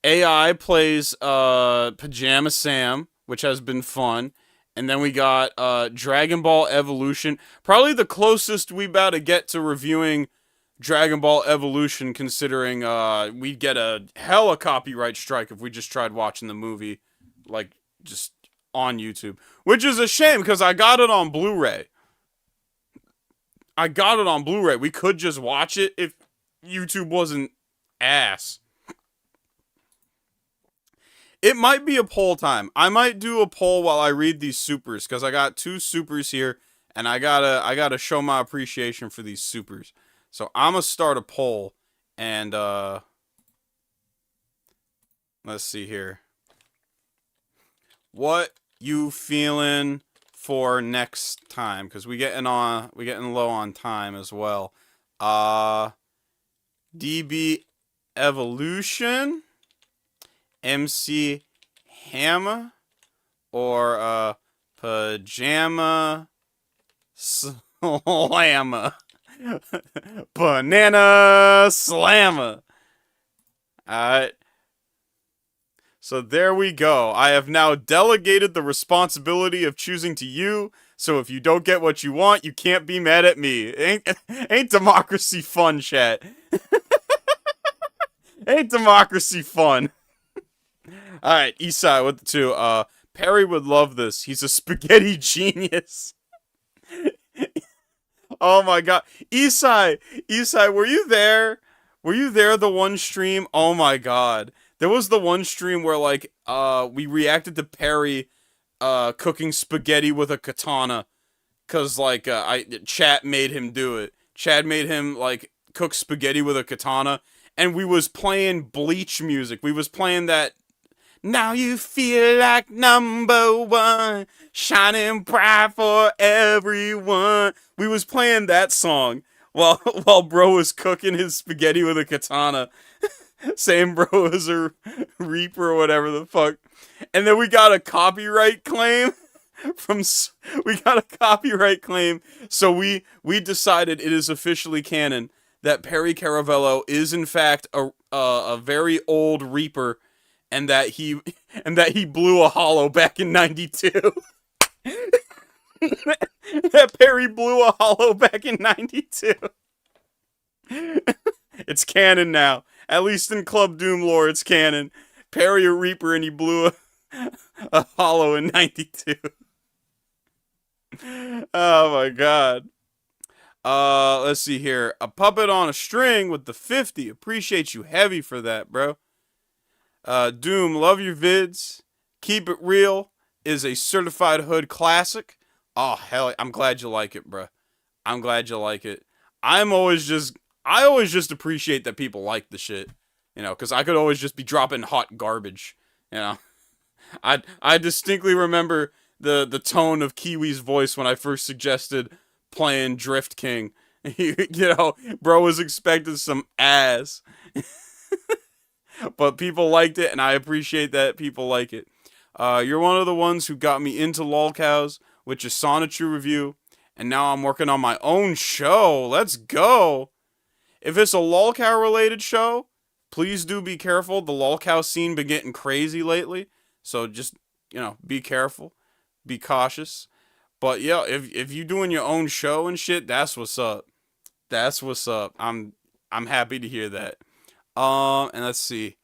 AI plays Pajama Sam, which has been fun. And then we got Dragon Ball Evolution. Probably the closest we about to get to reviewing Dragon Ball Evolution, considering we'd get a hella copyright strike if we just tried watching the movie, like, just on YouTube. Which is a shame, because I got it on Blu-ray. We could just watch it if YouTube wasn't ass. It might be a poll time. I might do a poll while I read these supers, because I got 2 supers here, and I gotta show my appreciation for these supers. So I'm gonna start a poll, and let's see here. What you feeling for next time? Because we getting low on time as well. DB Evolution, MC Hammer, or Pajama Slammer. Banana Slammer. Alright. So there we go. I have now delegated the responsibility of choosing to you, so if you don't get what you want, you can't be mad at me. Ain't democracy fun, chat? Ain't democracy fun? Alright, Eastside with the 2. Perry would love this. He's a spaghetti genius. Oh my god. Eastside, were you there? Were you there the one stream? Oh my god. There was the one stream where, like, we reacted to Perry, cooking spaghetti with a katana. Cause, like, Chat made him do it. Chad made him, like, cook spaghetti with a katana. And we was playing Bleach music. We was playing that, now you feel like #1, shining bright for everyone. We was playing that song while bro was cooking his spaghetti with a katana. Saying bro was a reaper or whatever the fuck. And then we got a copyright claim so we decided it is officially canon that Perry Caravello is in fact a very old reaper, and that he blew a hollow back in 92. That Perry blew a hollow back in 92. It's canon now. At least in Club Doom lore, it's canon. Perry a reaper and he blew a hollow in 92. Oh my god. Let's see here. A puppet on a string with the 50. Appreciate you heavy for that, bro. Doom, love your vids. Keep It Real is a certified hood classic. Oh, hell, I'm glad you like it, bro. I'm glad you like it. I always just appreciate that people like the shit, you know, because I could always just be dropping hot garbage, you know. I distinctly remember the tone of Kiwi's voice when I first suggested playing Drift King. You know, bro was expecting some ass. But people liked it, and I appreciate that people like it. You're one of the ones who got me into lolcows, which is Sonichu review, and now I'm working on my own show. Let's go! If it's a lolcow related show, please do be careful. The lolcow scene been getting crazy lately. So just, you know, be careful. Be cautious. But yeah, if you doing your own show and shit, that's what's up. That's what's up. I'm happy to hear that. And let's see.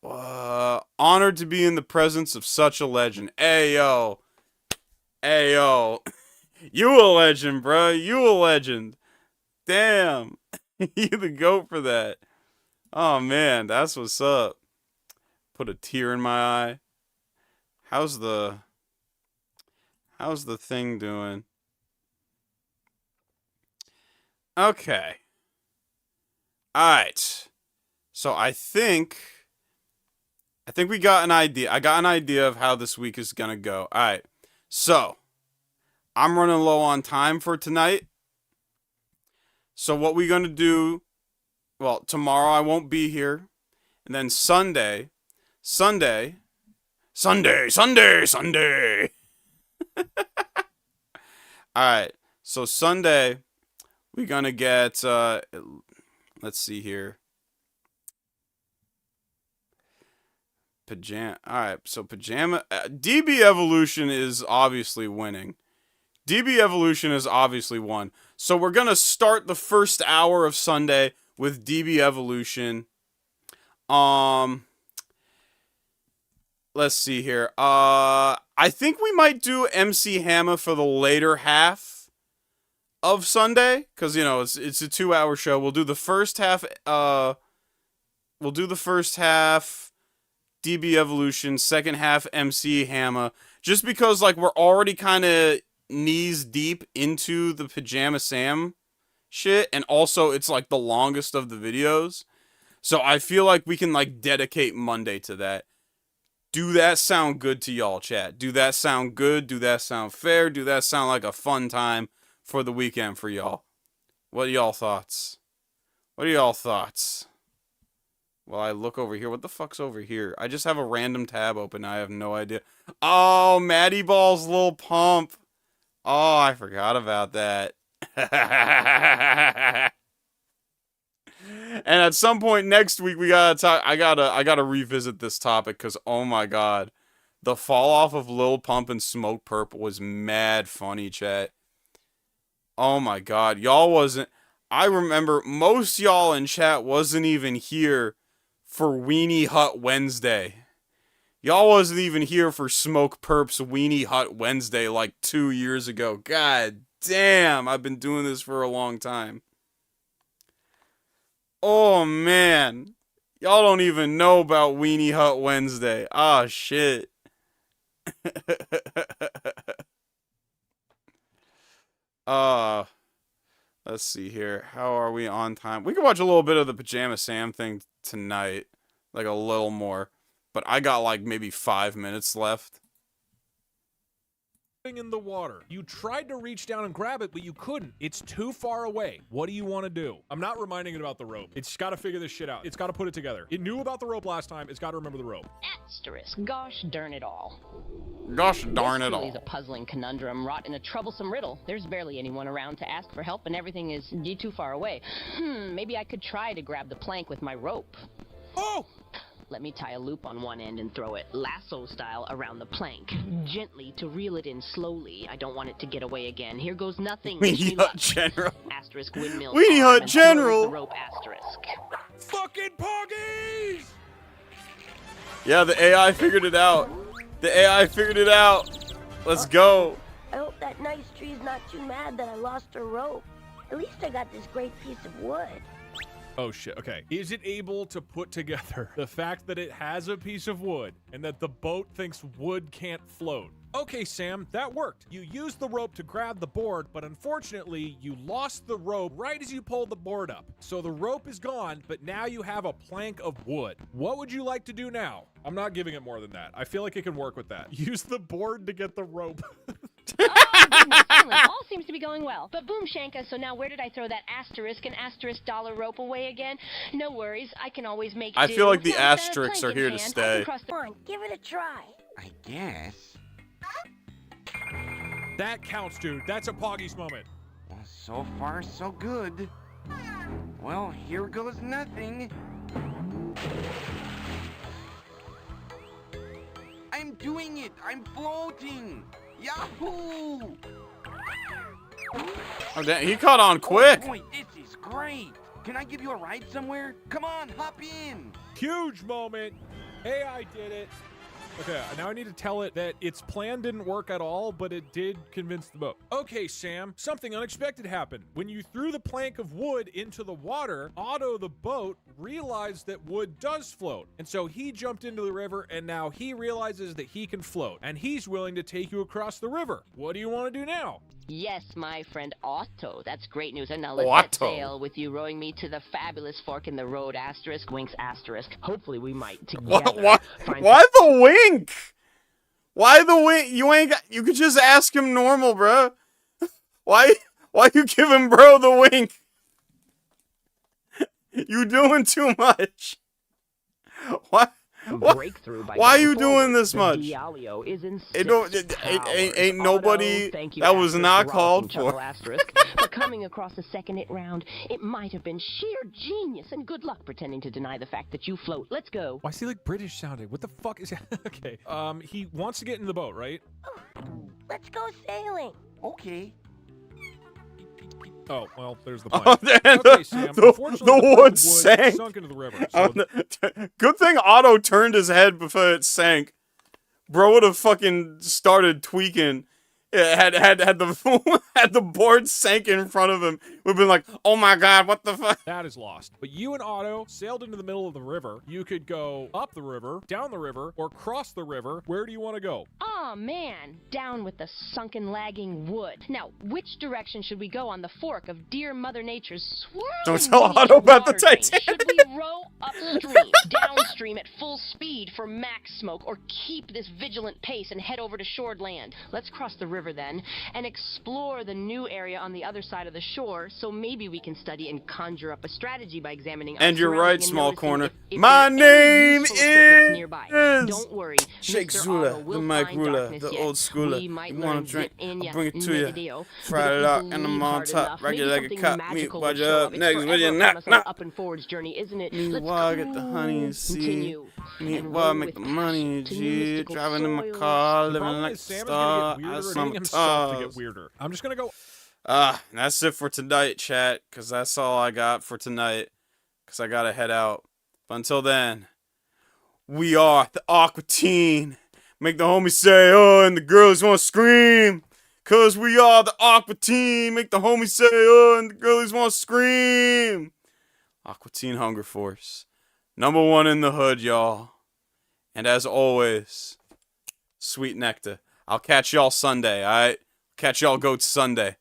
Honored to be in the presence of such a legend. Ayo. Ayo. You a legend, bro. You a legend. Damn. You the GOAT for that. Oh, man. That's what's up. Put a tear in my eye. How's the thing doing? Okay. Alright. So I think we got an idea. I got an idea of how this week is gonna go. Alright. So I'm running low on time for tonight. So what we gonna do, well, tomorrow I won't be here. And then Sunday. Alright. So Sunday, we're gonna get, let's see here. Alright, so Pajama... DB Evolution is obviously winning. DB Evolution is obviously won. So we're gonna start the first hour of Sunday with DB Evolution. Let's see here. I think we might do MC Hammer for the later half of Sunday. Because, you know, it's a 2-hour show. We'll do the first half, DB Evolution, second half MC Hammer, just because like we're already kind of knees deep into the Pajama Sam shit, and also it's like the longest of the videos, so I feel like we can like dedicate Monday to that. Do that sound good to y'all, chat? Do that sound good? Do that sound fair? Do that sound like a fun time for the weekend for y'all? What are y'all thoughts? What are y'all thoughts? Well, I look over here. What the fuck's over here? I just have a random tab open. I have no idea. Oh, Maddie Ball's Lil Pump. Oh, I forgot about that. And at some point next week, we gotta talk. I gotta revisit this topic because oh my god, the fall off of Lil Pump and Smoke Perp was mad funny, chat. Oh my god, y'all wasn't. I remember most y'all in chat wasn't even here for Weenie Hut Wednesday. Y'all wasn't even here for Smoke Perp's Weenie Hut Wednesday like 2 years ago. God damn, I've been doing this for a long time. Oh man, y'all don't even know about Weenie Hut Wednesday. Ah, shit. Let's see here. How are we on time? We can watch a little bit of the Pajama Sam thing tonight. Like a little more. But I got like maybe 5 minutes left. In the water. You tried to reach down and grab it, but you couldn't. It's too far away. What do you want to do? I'm not reminding it about the rope. It's got to figure this shit out. It's got to put it together. It knew about the rope last time. It's got to remember the rope. Asterisk. Gosh darn it all. Gosh darn it all. This is a puzzling conundrum wrought in a troublesome riddle. There's barely anyone around to ask for help, and everything is too far away. Maybe I could try to grab the plank with my rope. Oh! Let me tie a loop on one end and throw it lasso style around the plank. Gently to reel it in slowly. I don't want it to get away again. Here goes nothing. Weenie Hut General. Asterisk windmill. Weenie Hut General. The rope asterisk. Fucking poggies! Yeah, the AI figured it out. The AI figured it out. Let's go. I hope that nice tree's not too mad that I lost her rope. At least I got this great piece of wood. Oh shit, okay. Is it able to put together the fact that it has a piece of wood and that the boat thinks wood can't float? Okay, Sam, that worked. You used the rope to grab the board, but unfortunately, you lost the rope right as you pulled the board up. So the rope is gone, but now you have a plank of wood. What would you like to do now? I'm not giving it more than that. I feel like it can work with that. Use the board to get the rope. All seems to be going well. But boom, Shanka, so now where did I throw that asterisk and asterisk dollar rope away again? No worries, I can always make I do. feel like the Now, asterisks are here to hand, stay. Come on, give it a try. I guess. That counts, dude. That's a Poggies moment. Well, so far, so good. Well, here goes nothing. I'm doing it! I'm floating! Yahoo! Oh, damn, he caught on quick. Oh boy, this is great! Can I give you a ride somewhere? Come on, hop in! Huge moment. Hey, I did it. Okay, now I need to tell it that its plan didn't work at all, but it did convince the boat. Okay, Sam, something unexpected happened. When you threw the plank of wood into the water, Otto the boat realized that wood does float. And so he jumped into the river, and now he realizes that he can float, and he's willing to take you across the river. What do you want to do now? Yes, my friend Otto. That's great news. And now let's set Otto. sail with you rowing me to the fabulous fork in the road, asterisk, winks, asterisk. Hopefully we might Why together find the wink? Why the wink? You ain't got, you could just ask him normal, bro. Why you giving bro the wink? You doing too much. Why? breakthrough by Why are going you doing forward. this The much? Diallo is in Ain't nobody. That was not called for. But coming across the second hit round, it might have been sheer genius, and good luck pretending to deny the fact that you float. Let's go. Why is he like British sounding? What the fuck is okay? He wants to get in the boat, right? Let's go sailing. Okay. Oh, well, there's the Oh, plan. and Okay, Sam. the wood sank. Sunk into the river. So Good thing Otto turned his head before it sank. Bro would have fucking started tweaking. Had the had the board sank in front of him, we've been like, oh my god, what the fuck? that is lost. But you and Otto sailed into the middle of the river. You could go up the river, down the river, or cross the river. Where do you want to go? Oh man, down with the sunken lagging wood. Now, which direction should we go on the fork of dear Mother Nature's swirling Don't tell miniature Otto about the water drain? Titanic. Should we row upstream, downstream at full speed for max smoke, or keep this vigilant pace and head over to shored land? Let's cross the river then, and explore the new area on the other side of the shore, so maybe we can study and conjure up a strategy by examining our And you're surrounding right, and small noticing corner. if My there's any name useful equipment is nearby. Don't worry, Shake Mr. Zula, Otto the will Mike find Ruler, darkness the yet. old schooler. We might You learn want a drink? zip in I'll ya, bring it to you. negadio. Fried But it if out you and I'm believe on hard top. enough, Rock it maybe like a something cop. magical Meet will budge show up. It's Next forever video, upon knock, us on our knock. up and forwards journey, isn't it? Me Let's why get the honey and see. continue. Me and why row make the with money, passion to G. mystical Driving in my soils. car, The living problem like a is Sam is star. gonna get I weirder and some getting himself to stars. get weirder. I'm just gonna go. That's it for tonight, chat, because that's all I got for tonight, because I gotta head out. But until then, we are the Aqua Teen. Make the homies say, oh, and the girls want to scream. Because we are the Aqua Teen. Make the homies say, oh, and the girls want to scream. Aqua Teen Hunger Force. #1 in the hood, y'all. And as always, sweet nectar. I'll catch y'all Sunday, alright? Catch y'all goats Sunday.